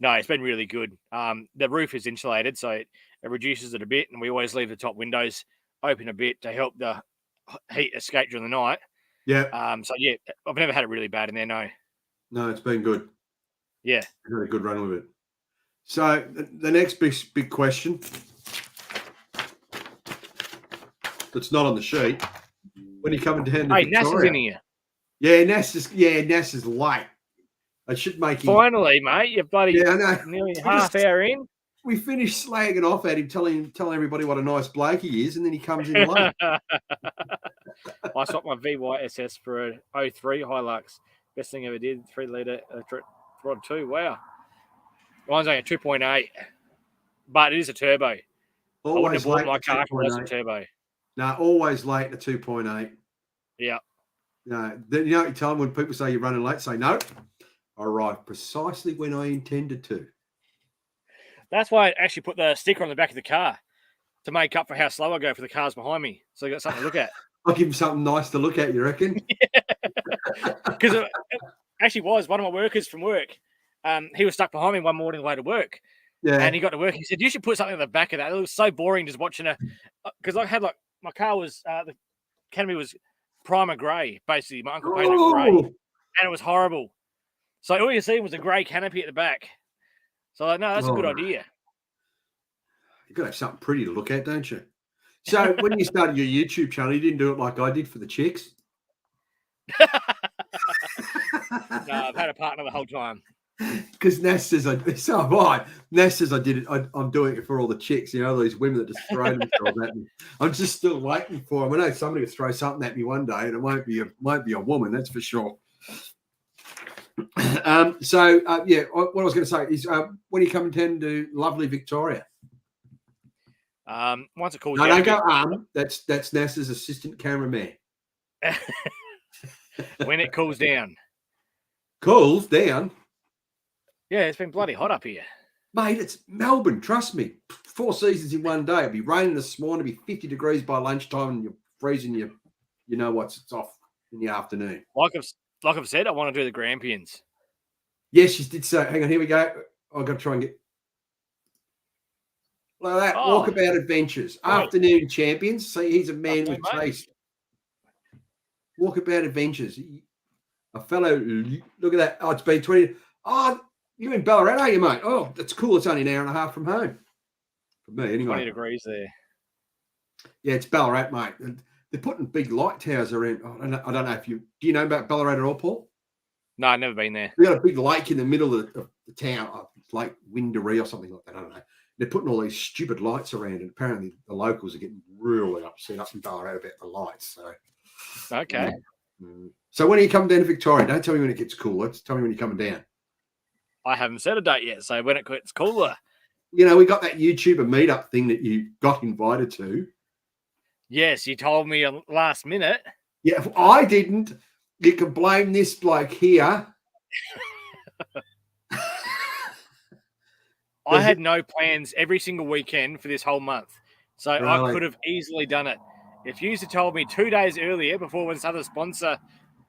No, it's been really good. The roof is insulated, so it reduces it a bit, and we always leave the top windows open a bit to help the heat escape during the night. Yeah. So yeah, I've never had it really bad in there. No, it's been good. Yeah, you've had a good run with it. So the next big question that's not on the sheet: when are you coming down to Victoria? Nas is in here. Yeah, Nas is late. I should make him. Finally, mate, you're bloody nearly half hour in. We finished slagging off at him, telling everybody what a nice bloke he is, and then he comes in late. I swapped my VYSS for a 03 Hilux. Best thing I ever did. 3-litre rod 2. Wow. Mine's only a 2.8, but it is a turbo. Always I wouldn't have bought my car if it wasn't turbo. No, always late a 2.8. Yeah. No, you know what you tell them when people say you're running late? Say no. I arrived precisely when I intended to. That's why I actually put the sticker on the back of the car to make up for how slow I go for the cars behind me. So you got something to look at. I'll give them something nice to look at, you reckon? Because it actually was one of my workers from work. He was stuck behind me one morning way to work. Yeah. And he got to work. He said, you should put something on the back of that. It was so boring just watching it. Because I had my car was, the Canopy was primer grey, basically. My uncle painted it grey. And it was horrible. So all you see was a grey canopy at the back. So no, that's a good idea. You've got to have something pretty to look at, don't you? So when you started your YouTube channel, you didn't do it like I did for the chicks? No, I've had a partner the whole time. Because Nas says Nas says I did it. I'm doing it for all the chicks, these women that just throw themselves at me. I'm just still waiting for them. I know somebody will throw something at me one day, and it won't be a woman, that's for sure. What I was going to say is, when you come down to lovely Victoria? Once it cools down. No, don't go. That's Nas's assistant cameraman. When it cools down. Cools down. Yeah, it's been bloody hot up here. Mate, it's Melbourne, trust me. 4 seasons in one day. It'll be raining this morning, it'll be 50 degrees by lunchtime, and you're freezing it's off in the afternoon. Like I've said, I want to do the Grampians. Yes, she did so. Hang on, here we go. I've got to try and get like that. Walkabout Adventures. Right. Afternoon champions. See, he's a man with taste. Walkabout Adventures. A fellow, look at that. Oh, it's been 20. Oh, you're in Ballarat, are you, mate? Oh, that's cool. It's only an hour and a half from home. For me, anyway. 20 degrees there. Yeah, it's Ballarat, mate. They're putting big light towers around. I don't know if do you know about Ballarat at all, Paul? No, I've never been there. We got a big lake in the middle of the town. It's Lake Windaree or something like that. I don't know. They're putting all these stupid lights around, and apparently the locals are getting really upset up in Ballarat about the lights. So, okay. So when are you coming down to Victoria? Don't tell me when it gets cooler. Just tell me when you're coming down. I haven't set a date yet, so when it gets cooler. You know, we got that YouTuber meetup thing that you got invited to. Yes, you told me last minute. Yeah, if I didn't. You can blame this bloke here. I had no plans every single weekend for this whole month, so really? I could have easily done it. If you had told me 2 days earlier, before when this other sponsor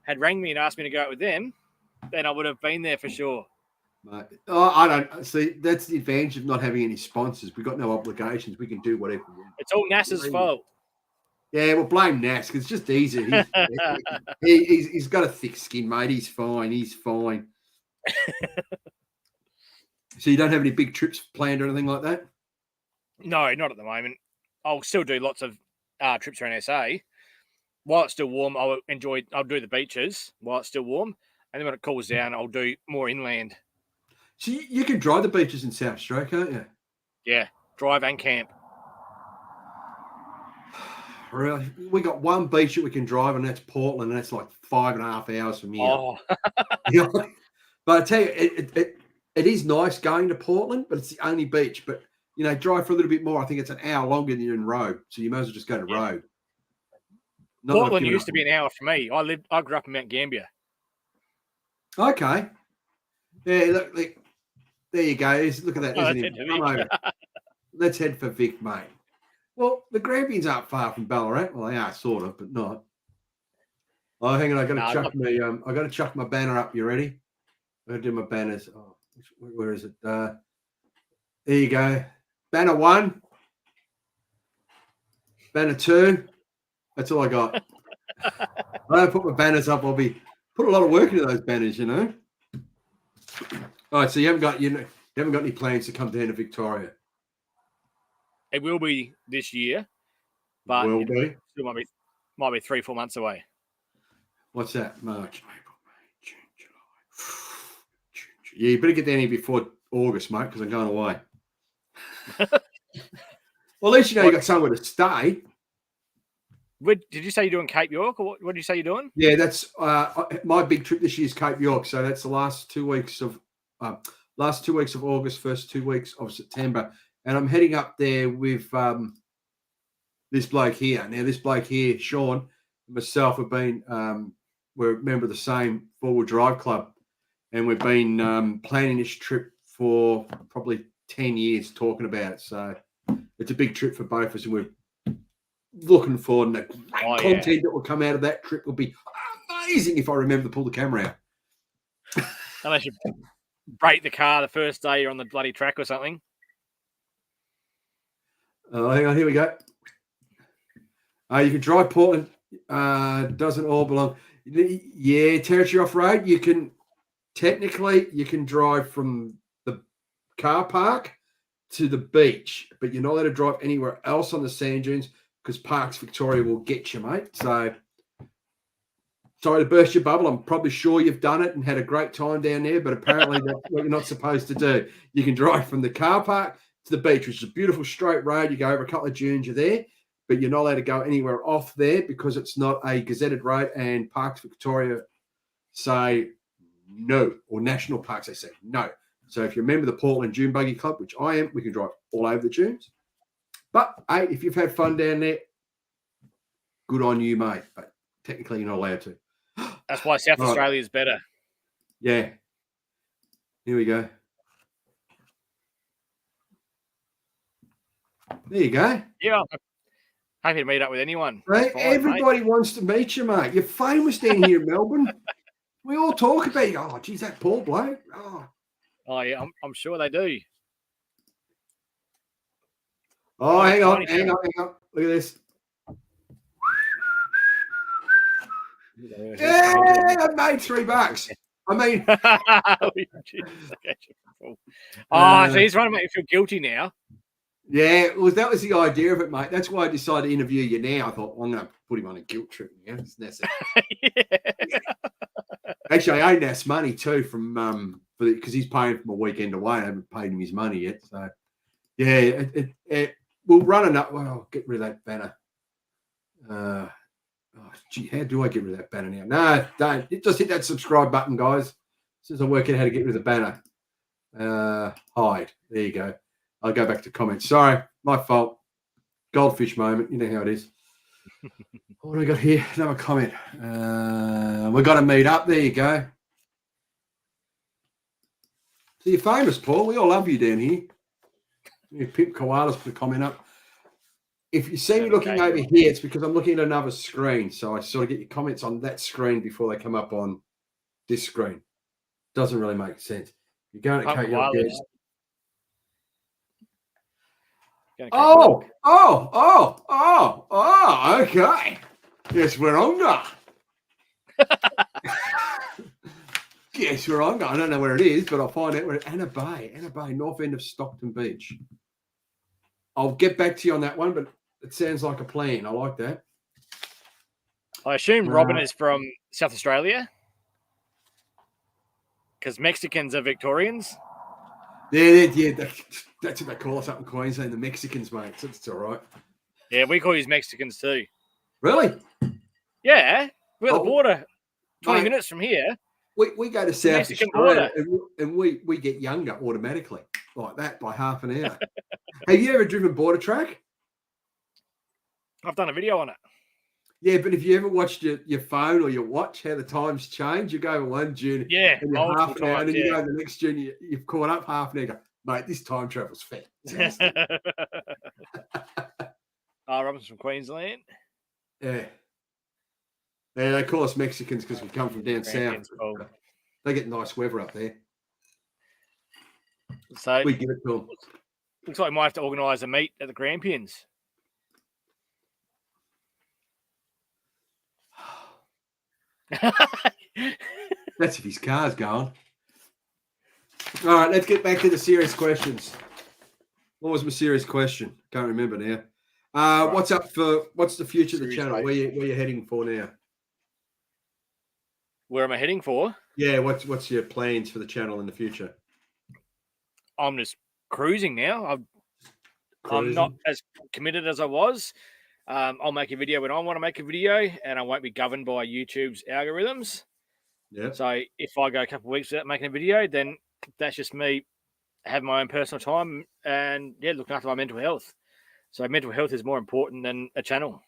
had rang me and asked me to go out with them, then I would have been there for sure. Mate, I don't see. That's the advantage of not having any sponsors. We've got no obligations. We can do whatever we want. It's all NASA's fault. Yeah, well, blame Nas because it's just easy. He's got a thick skin, mate. He's fine. He's fine. So you don't have any big trips planned or anything like that? No, not at the moment. I'll still do lots of trips around SA. While it's still warm, I'll do the beaches while it's still warm. And then when it cools down, I'll do more inland. So you can drive the beaches in South Australia, can't you? Yeah, drive and camp. Really? We got one beach that we can drive, and that's Portland, and that's like 5.5 hours from here. Oh. But I tell you, it is nice going to Portland, but it's the only beach. But, you know, drive for a little bit more. I think it's an hour longer than you're in road. So you might as well just go to road. Portland used to be an hour for me. I grew up in Mount Gambier. Okay. Yeah, look, there you go. Look at that. Let's head for Vic, mate. Well, the Grampians aren't far from Ballarat. Well, they are sort of, but not. Oh, hang on. I got to chuck my banner up. You ready? I got to do my banners. Oh, where is it? There you go. Banner 1. Banner 2. That's all I got. I don't put my banners up. I'll be put a lot of work into those banners, you know. All right, so you haven't got any plans to come down to Victoria? It will be this year, but still might be 3-4 months away. What's that? March, April, May, June, July. Yeah, you better get down here before August, mate, because I'm going away. Well, at least you know you got somewhere to stay. Did you say you're doing Cape York, or what did you say you're doing? Yeah, that's my big trip this year is Cape York. So that's the last 2 weeks of August, first 2 weeks of September. And I'm heading up there with this bloke here. Now, this bloke here, Sean, and myself, have been we're a member of the same four-wheel drive club, and we've been planning this trip for probably 10 years, talking about it. So it's a big trip for both of us, and we're looking forward. And the great content that will come out of that trip will be amazing if I remember to pull the camera out. Unless you break the car the first day you're on the bloody track or something. Oh, hang on, here we go. You can drive Portland. Doesn't all belong. Yeah, territory off-road. You can drive from the car park to the beach, but you're not allowed to drive anywhere else on the sand dunes because Parks Victoria will get you, mate. So, sorry to burst your bubble. I'm probably sure you've done it and had a great time down there, but apparently that's what you're not supposed to do. You can drive from the car park to the beach, which is a beautiful straight road. You go over a couple of dunes, you're there, but you're not allowed to go anywhere off there because it's not a gazetted road, and Parks Victoria say no, or National Parks, they say no. So if you're a member of the Portland Dune Buggy Club, which I am, we can drive all over the dunes. But, hey, if you've had fun down there, good on you, mate. But technically you're not allowed to. That's why South Australia is better. Yeah. Here we go. There you go. Yeah, I'm happy to meet up with anyone. Right? Everybody wants to meet you, mate. You're famous down here in Melbourne. We all talk about you. Oh, geez, that Paul bloke. Oh yeah, I'm sure they do. Oh, hang on. Look at this. Yeah, I made $3. I mean, so he's trying to make me feel guilty now. Yeah, well, that was the idea of it, mate. That's why I decided to interview you now. I thought, well, I'm going to put him on a guilt trip. Yeah, it's necessary. Yeah. Actually, I owe Nas money too from because he's paying for my weekend away. I haven't paid him his money yet. So, yeah, we'll run enough. Well, I'll get rid of that banner. Gee, how do I get rid of that banner now? No, don't. Just hit that subscribe button, guys. Since I'm working out how to get rid of the banner. Hide. There you go. I'll go back to comments. Sorry, my fault. Goldfish moment. You know how it is. What do I got here? Another comment. We've got to meet up. There you go. So you're famous, Paul. We all love you down here. Pip Koalas put a comment up. If you see me looking over here, it's because I'm looking at another screen. So I sort of get your comments on that screen before they come up on this screen. Doesn't really make sense. You're going to cut your guest. Okay. Guess where I'm going. Guess where I'm going. I don't know where it is, but I'll find out. We're at Anna Bay, north end of Stockton Beach. I'll get back to you on that one, but it sounds like a plan. I like that. I assume Robin is from South Australia because Mexicans are Victorians. Yeah, that's what they call us up in Queensland, the Mexicans, mate. So it's all right. Yeah, we call you Mexicans too. Really? Yeah, we're at the border, 20 minutes from here. We go to South Australia and we get younger automatically, like that, by half an hour. Have you ever driven border track? I've done a video on it. Yeah, but have you ever watched your phone or your watch, how the times change? You go one journey, and you're half an hour, and you go the next journey, you've caught up half an hour. Go, mate, this time travel's fantastic. Robin's from Queensland. Yeah. Yeah, they call us Mexicans because we come from down south. Cool. They get nice weather up there. So we give it to them. Looks like we might have to organise a meet at the Grampians. That's if his car's going. All right, let's get back to the serious questions. What was my serious question? Can't remember now. Right. What's the future of the channel? Where you heading for now? Where am I heading for? Yeah, what's your plans for the channel in the future? I'm just cruising now. I'm not as committed as I was. I'll make a video when I want to make a video, and I won't be governed by YouTube's algorithms. Yeah. So if I go a couple of weeks without making a video, then that's just me having my own personal time and looking after my mental health. So mental health is more important than a channel.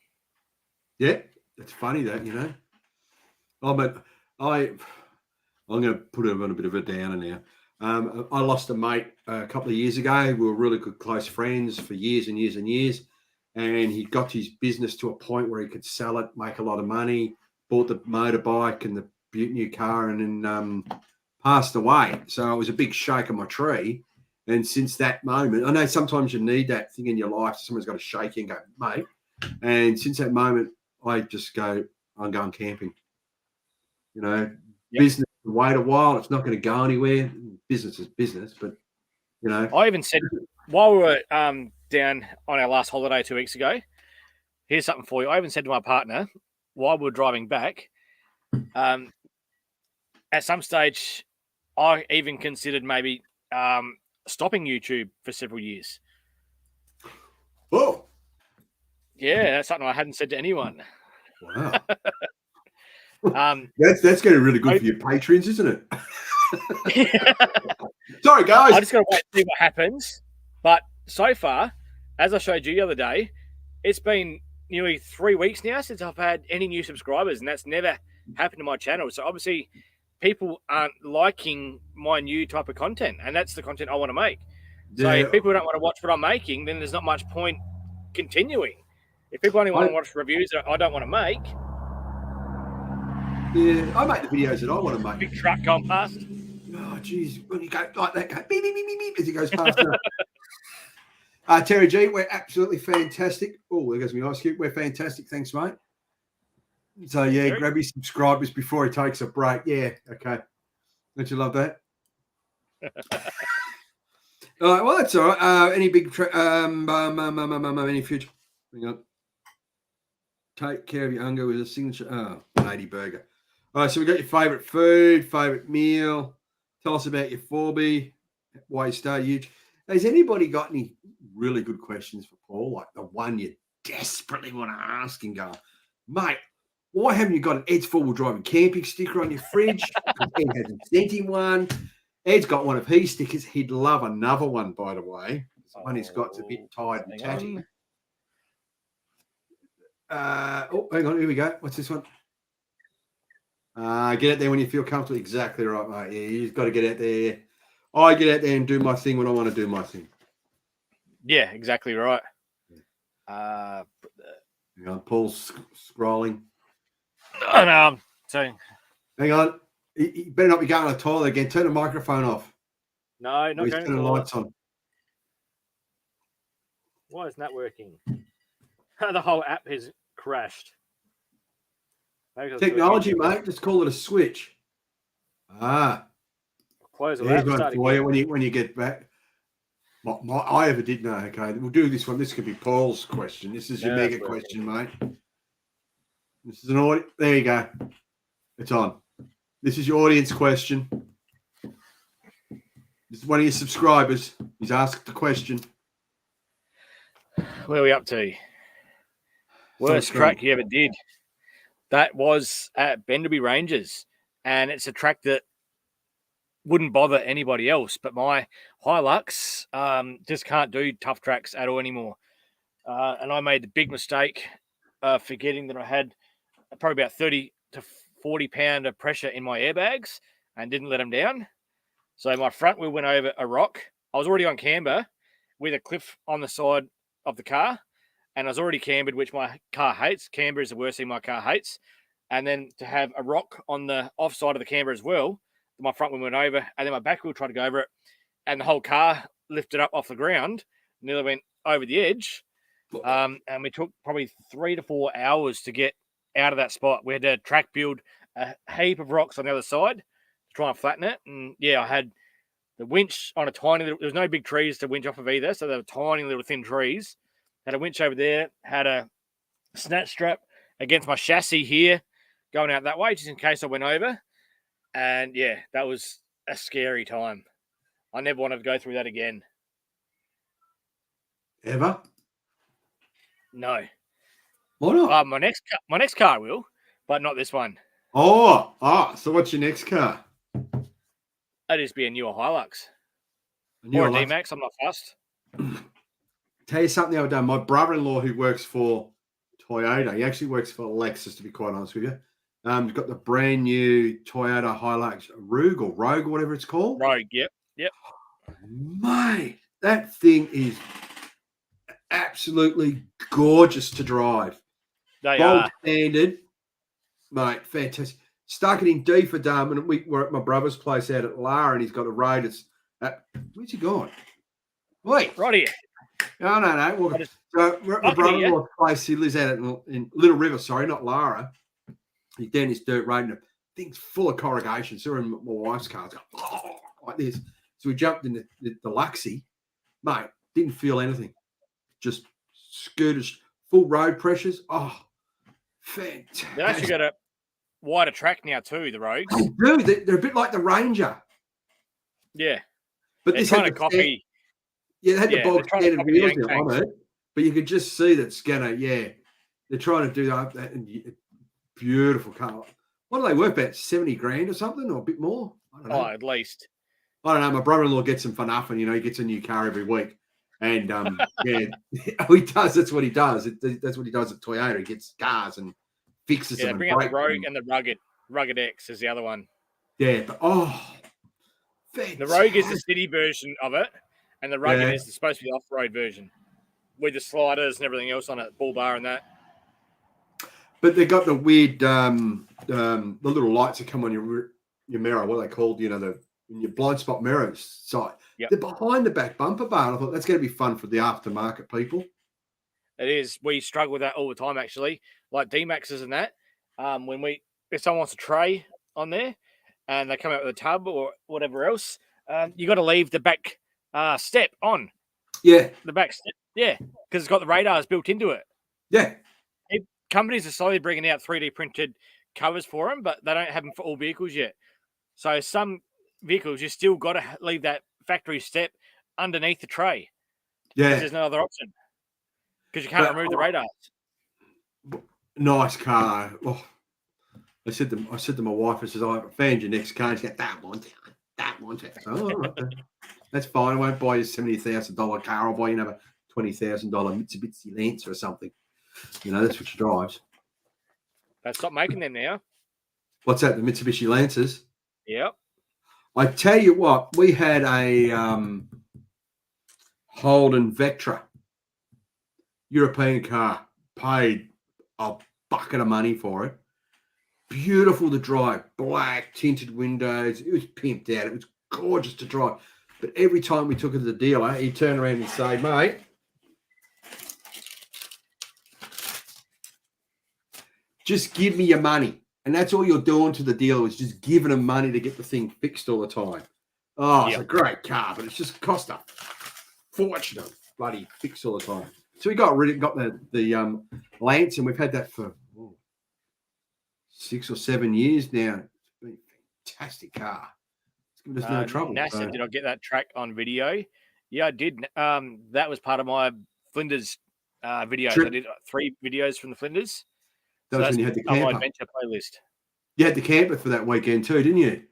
Yeah, it's funny that, you know. I'm going to put it on a bit of a downer now. I lost a mate a couple of years ago. We were really good, close friends for years and years and years. And he got his business to a point where he could sell it, make a lot of money, bought the motorbike and the new car, and then passed away. So it was a big shake on my tree. And since that moment, I know sometimes you need that thing in your life. Someone's got to shake you and go, mate. And since that moment, I just go, I'm going camping. You know, business can wait a while. It's not going to go anywhere. Business is business, but, you know. I even said, while we were down on our last holiday 2 weeks ago, here's something for you. I even said to my partner, while we were driving back, at some stage, I even considered maybe stopping YouTube for several years. Oh. Yeah, that's something I hadn't said to anyone. Wow. That's going to be really good for your patrons, isn't it? Sorry, guys. I just got to wait to see what happens. But so far, as I showed you the other day, it's been nearly 3 weeks now since I've had any new subscribers, and that's never happened to my channel. So obviously, people aren't liking my new type of content, and that's the content I want to make. So if people don't want to watch what I'm making, then there's not much point continuing. If people only want to watch reviews that I don't want to make. Yeah, I make the videos that I want to make. Big truck going past. Oh, geez. When you go like that, go beep, beep, beep, beep, beep, as it goes past. Terry G, we're absolutely fantastic. Oh, there goes my ice cube. We're fantastic. Thanks, mate. So, yeah, grab your subscribers before he takes a break. Yeah, okay. Don't you love that? All right, well, that's all right. Any big any future? Hang on. Take care of your hunger with a signature 80 burger. All right, so we got your favourite food, favourite meal. Tell us about your phobia, why you started YouTube. Has anybody got any really good questions for Paul? Like the one you desperately want to ask and go, mate, why haven't you got an Ed's four-wheel driving camping sticker on your fridge? Ed hasn't sent him one. Ed's got one of his stickers. He'd love another one, by the way. The one he's got's a bit tired and tatty. Hang on. Here we go. What's this one? Get out there when you feel comfortable. Exactly right, mate. Yeah, you've got to get out there. I get out there and do my thing when I want to do my thing. Yeah, exactly right. Hang on, Paul's scrolling. Oh, no, so hang on. You better not be going to the toilet again. Turn the microphone off. No, not going to the lights on. Why isn't that working? The whole app has crashed. Technology, mate. Just call it a switch. Close it out. For you when you get back. I ever did know. Okay, we'll do this one. This could be Paul's question. This is your mega question, mate. This is an audience. There you go. It's on. This is your audience question. This is one of your subscribers. He's asked the question. Where are we up to? Worst track you ever did? That was at Benderby Ranges, and it's a track that wouldn't bother anybody else, but my Hilux just can't do tough tracks at all anymore. And I made the big mistake forgetting that I had probably about 30 to 40 pound of pressure in my airbags and didn't let them down. So my front wheel went over a rock. I was already on camber with a cliff on the side of the car, and I was already cambered, which my car hates. Camber is the worst thing my car hates. And then to have a rock on the offside of the camber as well, my front wheel went over, and then my back wheel tried to go over it, and the whole car lifted up off the ground, nearly went over the edge. And we took probably 3 to 4 hours to get out of that spot. We had to track build a heap of rocks on the other side to try and flatten it. And yeah, I had the winch on a tiny little, there was no big trees to winch off of either, so they were tiny little thin trees. Had a winch over there, had a snatch strap against my chassis here, going out that way, just in case I went over. And yeah, that was a scary time. I never wanted to go through that again. Ever? No. Why not? My next car will, but not this one. So what's your next car? That'd just be a newer Hilux. Or a D-Max, I'm not fussed. Tell you something the other day. My brother-in-law, who works for Toyota, he actually works for Lexus, to be quite honest with you. He's got the brand new Toyota Hilux Rogue or whatever it's called. Rogue, yep. Mate, that thing is absolutely gorgeous to drive. They are. Standard, mate, fantastic. Stuck it in D for dumb, and we were at my brother's place out at Lara, and he's got a road. It's where's he gone? Wait, right here. No. So we're at my brother-in-law's place. He lives out in Little River. Sorry, not Lara. He's down this dirt road, and the thing's full of corrugation. So we're in my wife's car, it's going, like this. So we jumped in the Luxie, mate. Didn't feel anything. Just scooted, full road pressures. Oh, fantastic! They actually got a wider track now too. The Rogues. They do. They're a bit like the Ranger. Yeah, but this had the copy. They had the bog standard wheels on it, but you could just see that Scanner. Yeah, they're trying to do that. Beautiful car. What do they worth? About 70 grand or something, or a bit more? I don't know. At least. I don't know. My brother-in-law gets them for nothing. He gets a new car every week. And, he does. That's what he does. That's what he does at Toyota. He gets cars and fixes them. Bring out the Rogue and the Rugged X is the other one. Yeah, but, fantastic. The Rogue is the city version of it, and the Rugged is supposed to be the off-road version with the sliders and everything else on it, bull bar and that. But they got the weird, the little lights that come on your mirror. What are they called? Your blind spot mirrors side. Yep. They're behind the back bumper bar. I thought that's going to be fun for the aftermarket people. It is. We struggle with that all the time, actually. Like D-Maxes and that. If someone wants a tray on there and they come out with a tub or whatever else, you got to leave the back step on. Yeah. The back step. Yeah, because it's got the radars built into it. Yeah. Companies are slowly bringing out 3D printed covers for them, but they don't have them for all vehicles yet. So some vehicles, you still got to leave that factory step underneath the tray. Yeah. Because there's no other option. Because you can't remove the radars. Nice car. Oh, I said to my wife, I said, I found your next car. She said, that one. Oh, right. That's fine. I won't buy you a $70,000 car. I'll buy you another $20,000 Mitsubishi Lancer or something. You know, that's what she drives. They stopped making them now. What's that? The Mitsubishi Lancers? Yep. I tell you what, we had a Holden Vectra European car. Paid a bucket of money for it. Beautiful to drive. Black, tinted windows. It was pimped out. It was gorgeous to drive. But every time we took it to the dealer, he'd turn around and say, mate, just give me your money. And that's all you're doing to the dealer is just giving them money to get the thing fixed all the time. Oh, it's a great car, but it's just cost a fortune to bloody fix all the time. So we got the Lance, and we've had that for 6 or 7 years now. It's been a fantastic car. It's given us no trouble. NASA, did I get that track on video? Yeah, I did. That was part of my Flinders videos. I did 3 videos from the Flinders. That was when you had the camper. On my adventure playlist. You had the camper for that weekend too, didn't you?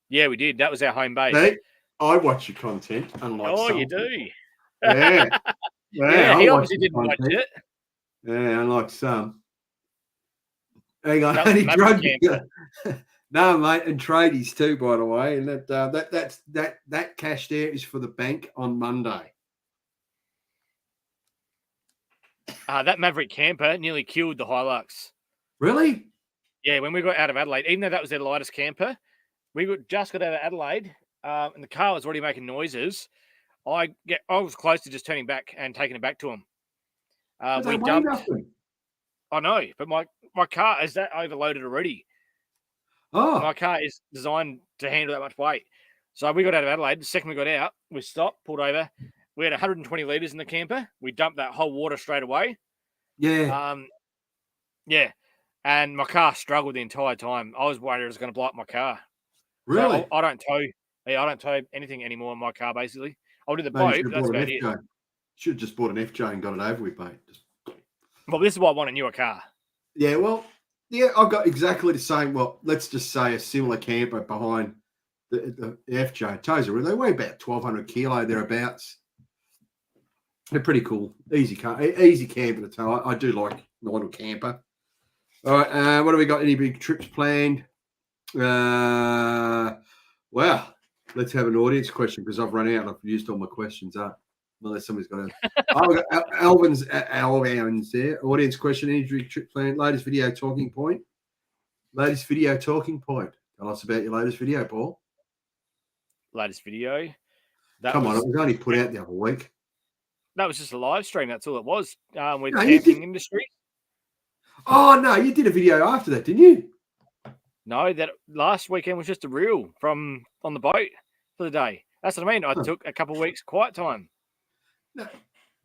Yeah, we did. That was our home base. Hey, I watch your content, unlike some. You do? Yeah. Yeah, he obviously didn't watch it. Yeah, unlike some. Hang on, and he drug No, mate, and tradies too, by the way. And that cash there is for the bank on Monday. That Maverick camper nearly killed the Hilux. Really? Yeah, when we got out of Adelaide, even though that was their lightest camper, just got out of Adelaide, and the car was already making noises. I was close to just turning back and taking it back to them. We dumped. I know, but my car is that overloaded already. Oh, my car is designed to handle that much weight. So we got out of Adelaide. The second we got out, we stopped, pulled over. We had 120 litres in the camper. We dumped that whole water straight away. Yeah. Yeah. And my car struggled the entire time. I was worried it was going to blow up my car. Really? So I don't tow. Yeah, I don't tow anything anymore in my car, basically. I'll do the boat. That's about it. Should have just bought an FJ and got it over with, mate. Well, this is why I want a newer car. Yeah, well, I've got exactly the same. Well, let's just say a similar camper behind the FJ. Tozer, they weigh about 1,200 kilo thereabouts. They're pretty cool. Easy car, easy camper to tow. I do like the little camper. All right, what do we got? Any big trips planned? Well, let's have an audience question because I've run out and I've used all my questions up. Unless somebody's got a... Alvin's there. Audience question, any big trip planned? Latest video talking point? Latest video talking point. Tell us about your latest video, Paul. Latest video? It was only put out the other week. That was just a live stream. That's all it was with Camping Industry. Oh, no, you did a video after that, didn't you? No, that last weekend was just a reel from on the boat for the day. That's what I mean. I took a couple of weeks quiet time. No,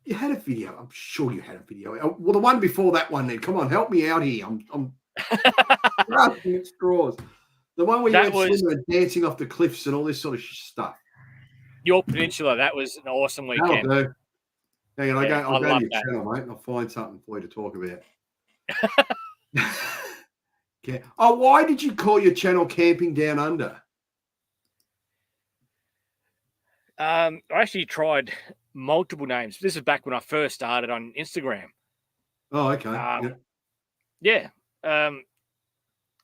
you had a video. I'm sure you had a video. Well, the one before that one then. Come on, help me out here. I'm grasping at straws. The one where you went swimming and dancing off the cliffs and all this sort of stuff. Your Peninsula, that was an awesome weekend. That'll do. Hang on, I'll go to your channel, mate, and I'll find something for you to talk about. Okay. Oh, why did you call your channel Camping Downunder? I actually tried multiple names. This is back when I first started on Instagram. Oh, okay. Yeah. I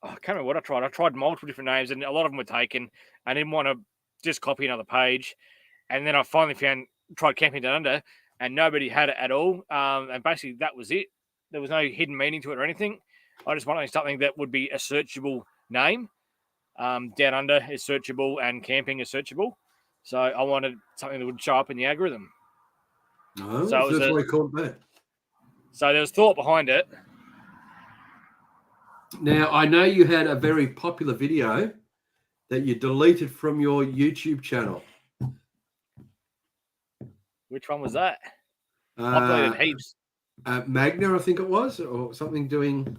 can't remember what I tried. I tried multiple different names, and a lot of them were taken. I didn't want to just copy another page. And then I finally tried Camping Downunder, and nobody had it at all. And basically, that was it. There was no hidden meaning to it or anything. I just wanted something that would be a searchable name. Down Under is searchable, and camping is searchable. So I wanted something that would show up in the algorithm. No, so that's why you called that. So there was thought behind it. Now, I know you had a very popular video that you deleted from your YouTube channel. Which one was that? Uploaded heaps. Magna, I think it was, or something, doing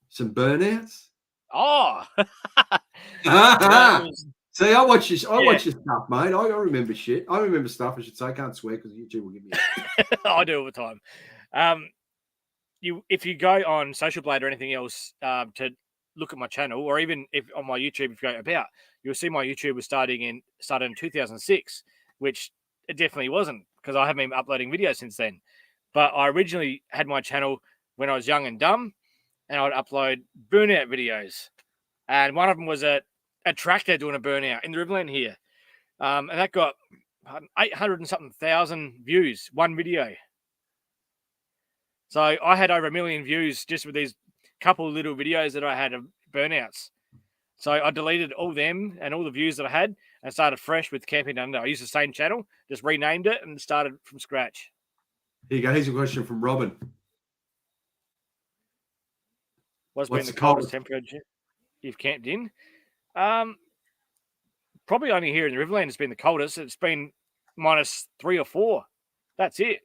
some burnouts. Oh, see, I watch your stuff, mate. I remember shit. I remember stuff. I should say. I can't swear because YouTube will give me. I do all the time. If you go on Social Blade or anything else to look at my channel, or even if on my YouTube, if you go about, you'll see my YouTube was started in 2006, which it definitely wasn't, because I haven't been uploading videos since then. But I originally had my channel when I was young and dumb, and I'd upload burnout videos. And one of them was a tractor doing a burnout in the Riverland here. And that got 800 and something thousand views, one video. So I had over 1 million views just with these couple of little videos that I had of burnouts. So I deleted all them and all the views that I had and started fresh with Camping Downunder. I used the same channel, just renamed it and started from scratch. Here you go. Here's a question from Robin. What's been the coldest temperature you've camped in? Probably only here in the Riverland it's been the coldest. It's been -3 or 4. That's it.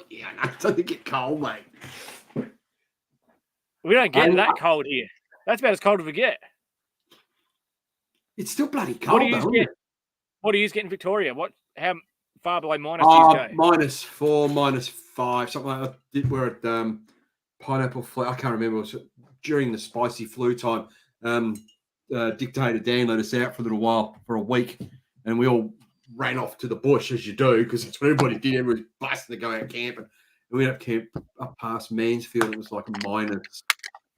Yeah, no, it doesn't get cold, mate. We don't get that cold here. That's about as cold as we get. It's still bloody cold, What do you get in Victoria? How far below minus do you go? -4, -5, something like that. We're at Pineapple Flu. I can't remember. It was during the spicy flu time. Dictator Dan let us out for a little while, for a week, and we all ran off to the bush, as you do, because that's what everybody did. Everybody was busting to go out camping. And we went up past Mansfield. It was like a minus,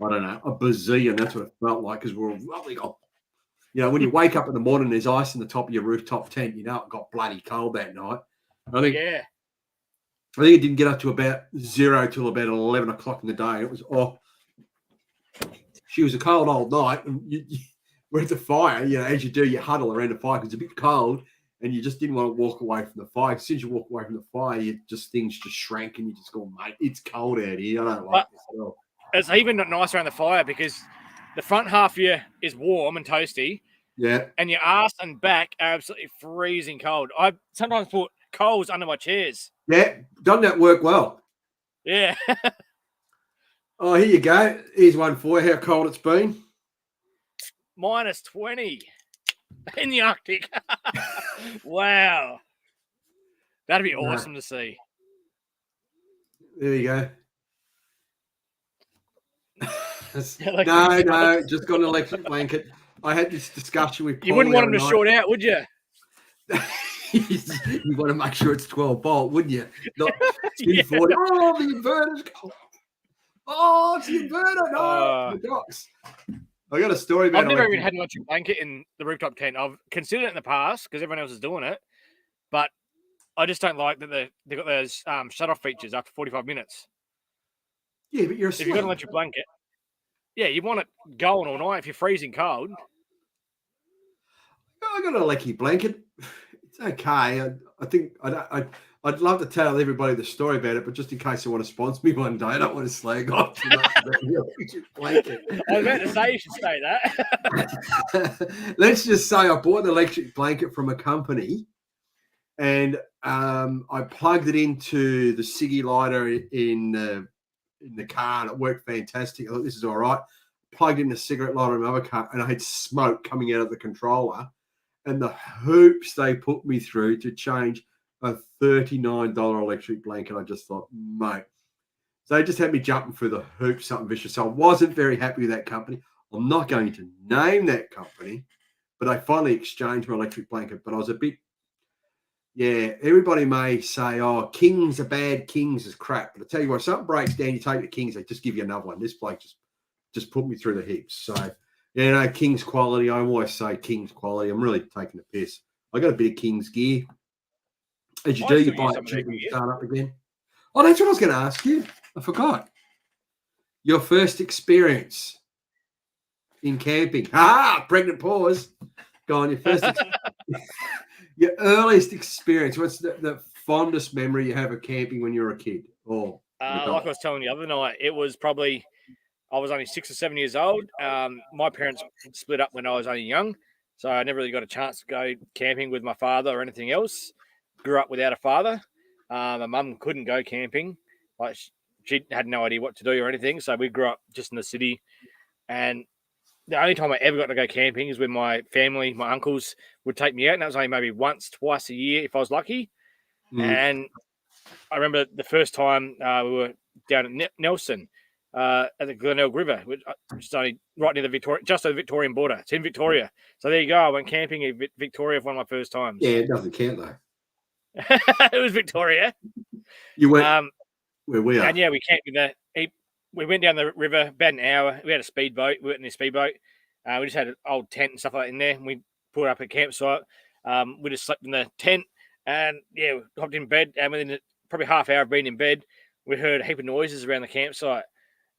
I don't know, a bazillion. That's what it felt like, because we're rolling off. You know, when you wake up in the morning, there's ice in the top of your rooftop tent. You know it got bloody cold that night. I think it didn't get up to about 0 till about 11 o'clock in the day. It was she was a cold old night, and we're at the fire. You know, as you do, you huddle around the fire because it's a bit cold, and you just didn't want to walk away from the fire. As soon as you walk away from the fire, things just shrank, and you just go, mate, it's cold out here. I don't like this at all. It's even not nice around the fire because the front half of you is warm and toasty. Yeah. And your ass and back are absolutely freezing cold. I sometimes put coals under my chairs. Yeah, doesn't that work well? Yeah. Oh, here you go. Here's one for you. How cold it's been? -20 in the Arctic. Wow. That'd be awesome to see. There you go. No, just got an electric blanket. I had this discussion with Paul. You wouldn't want them to short out, would you? You want to make sure it's 12 volt, wouldn't you? Not 240. Oh, the inverter's cold. Oh, it's the inverter. No, the docks. I got a story about. I've never even had an electric blanket in the rooftop tent. I've considered it in the past because everyone else is doing it, but I just don't like that they've got those shut-off features after 45 minutes. Yeah, but if you've got an electric blanket, yeah, you want it going all night if you're freezing cold. I got an electric blanket. It's okay. I think I'd love to tell everybody the story about it, but just in case they want to sponsor me one day, I don't want to slag off too much about the electric blanket. I was about to say you should say that. Let's just say I bought an electric blanket from a company, and I plugged it into the ciggy lighter in the car, and it worked fantastic. I thought, this is all right. Plugged in the cigarette lighter in another car, and I had smoke coming out of the controller. And the hoops they put me through to change a $39 electric blanket, I just thought, mate. So they just had me jumping through the hoops, something vicious. So I wasn't very happy with that company. I'm not going to name that company, but I finally exchanged my electric blanket. But I was a bit, everybody may say, oh, Kings are bad, Kings is crap. But I tell you what, if something breaks down, you take the Kings, they just give you another one. This bloke just put me through the heaps. So, King's quality. I always say King's quality. I'm really taking the piss. I got a bit of King's gear. As you do, you buy it cheap and start up again. Oh, that's what I was going to ask you. I forgot. Your first experience in camping. Pregnant pause. Go on, your earliest experience. What's the fondest memory you have of camping when you were a kid? Or like I was telling you the other night, it was probably... I was only 6 or 7 years old. My parents split up when I was only young, so I never really got a chance to go camping with my father or anything else. Grew up without a father. My mum couldn't go camping. Like she had no idea what to do or anything. So we grew up just in the city. And the only time I ever got to go camping is when my family, my uncles, would take me out. And that was only maybe once, twice a year if I was lucky. And I remember the first time we were down at Nelson at the Glenelg River, which is only right near the just over the Victorian border. It's in Victoria. So there you go. I went camping in Victoria for one of my first times. Yeah, it doesn't count though. It was Victoria. You went where we are. And yeah, we camped with we went down the river about an hour. We had a speedboat. We went in a speedboat. We just had an old tent and stuff like that in there. And we put up a campsite. We just slept in the tent and yeah, we hopped in bed. And within probably half hour of being in bed, we heard a heap of noises around the campsite.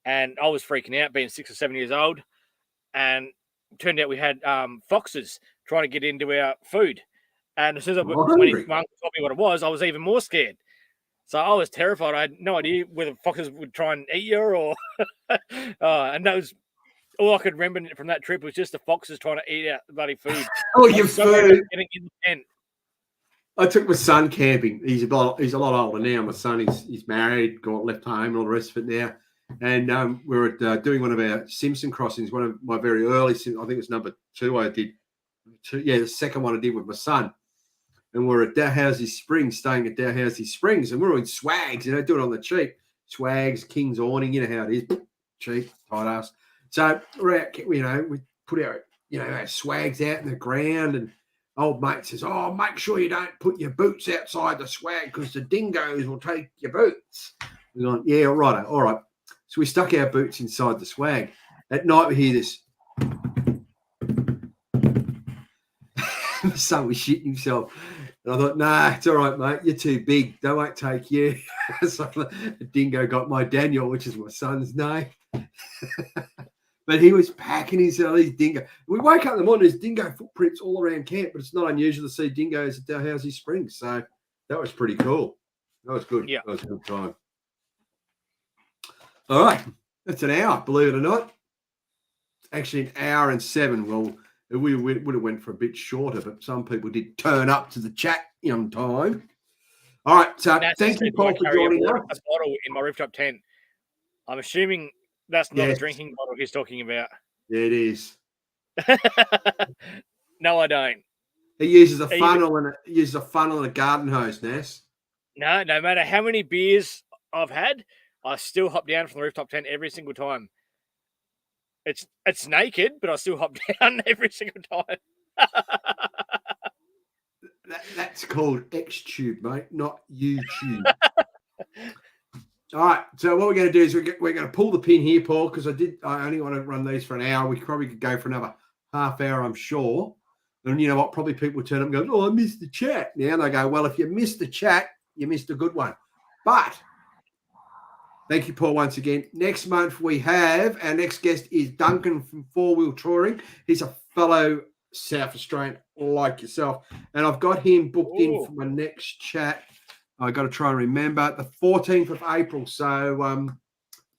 And I was freaking out, being 6 or 7 years old. And it turned out we had foxes trying to get into our food. And as soon as when my uncle told me what it was, I was even more scared. So I was terrified. I had no idea whether foxes would try and eat you or... and that was all I could remember from that trip was just the foxes trying to eat out the bloody food. Oh, your food! Getting in the tent. I took my son camping. He's a lot older now. My son, he's married, got left home and all the rest of it now. And we were doing one of our Simpson crossings, one of my very early, I think it was number 2 I did. The second one I did with my son. And we're at Dalhousie Springs, staying at Dalhousie Springs. And we're in swags, doing it on the cheap. Swags, King's Awning, you know how it is. Cheap, tight ass. So we're out, we put our swags out in the ground. And old mate says, oh, make sure you don't put your boots outside the swag because the dingoes will take your boots. We're going, yeah, all right. So we stuck our boots inside the swag. At night, we hear this. My son was shitting himself. And I thought, nah, it's all right, mate. You're too big. They won't take you. So the dingo got my Daniel, which is my son's name. But he was packing himself, these dingo. We woke up in the morning, there's dingo footprints all around camp, but it's not unusual to see dingoes at Dalhousie Springs. So that was pretty cool. That was good. Yeah. That was a good time. All right. That's an hour, believe it or not. Actually, an hour and 7. Well, we would have went for a bit shorter, but some people did turn up to the chat on time. All right. So thank you, Paul, for joining us. A bottle in my rooftop tent. I'm assuming that's not a drinking bottle he's talking about. Yeah, it is. No, I don't. He uses a funnel and a garden hose, Ness. No matter how many beers I've had, I still hop down from the rooftop tent every single time. It's naked, but I still hop down every single time. That's called X-Tube, mate, not YouTube. All right, so what we're going to do is we're going to pull the pin here, Paul, because I only want to run these for an hour. We probably could go for another half hour, I'm sure. And you know what? Probably people turn up and go, oh, I missed the chat. Now they go, well, if you missed the chat, you missed a good one. But thank you, Paul, once again. Next month we have our next guest is Duncan from 4 Wheel Touring. He's a fellow South Australian like yourself. And I've got him booked in for my next chat. I got to try and remember the 14th of April. So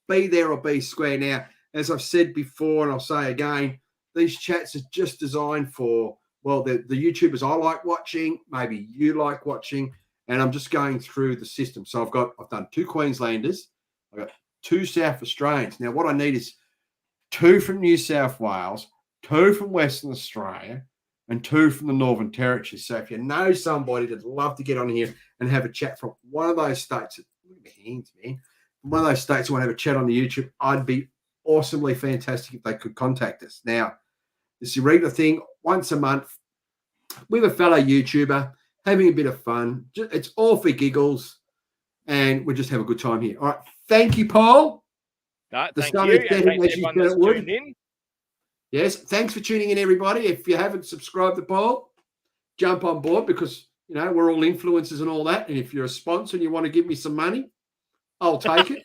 be there or be square. Now, as I've said before, and I'll say again, these chats are just designed for, well, the YouTubers I like watching, maybe you like watching, and I'm just going through the system. So I've done 2 Queenslanders, I've got 2 South Australians. Now, what I need is 2 from New South Wales, 2 from Western Australia, and 2 from the Northern Territory. So if you know somebody that'd love to get on here and have a chat from one of those states, look at my hands, man. One of those states who want to have a chat on the YouTube, I'd be awesomely fantastic if they could contact us. Now, it's a regular thing, once a month, with a fellow YouTuber, having a bit of fun. It's all for giggles, and we'll just have a good time here. All right. Thank you, Paul. No, thank you. And thanks everyone that's tuned in. Yes, thanks for tuning in, everybody. If you haven't subscribed to Paul, jump on board because, we're all influencers and all that. And if you're a sponsor and you want to give me some money, I'll take it.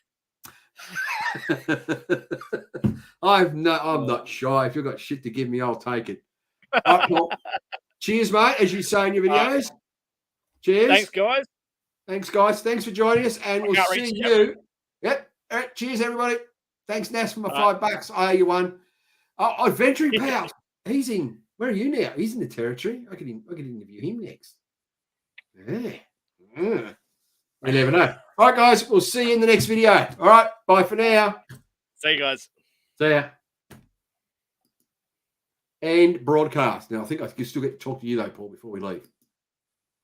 I'm not shy. If you've got shit to give me, I'll take it. All right, Paul. Cheers, mate, as you say in your videos. Cheers. Thanks, guys. Thanks for joining us, and we'll see you. Yep. All right, cheers, everybody. Thanks, Nas, for my $5. I owe you one. Adventuring Pals. He's in. Where are you now? He's in the Territory. I could interview him next. Yeah. You never know. All right, guys, we'll see you in the next video. All right, bye for now. See you guys. See ya. And broadcast. Now, I think I can still get to talk to you, though, Paul, before we leave.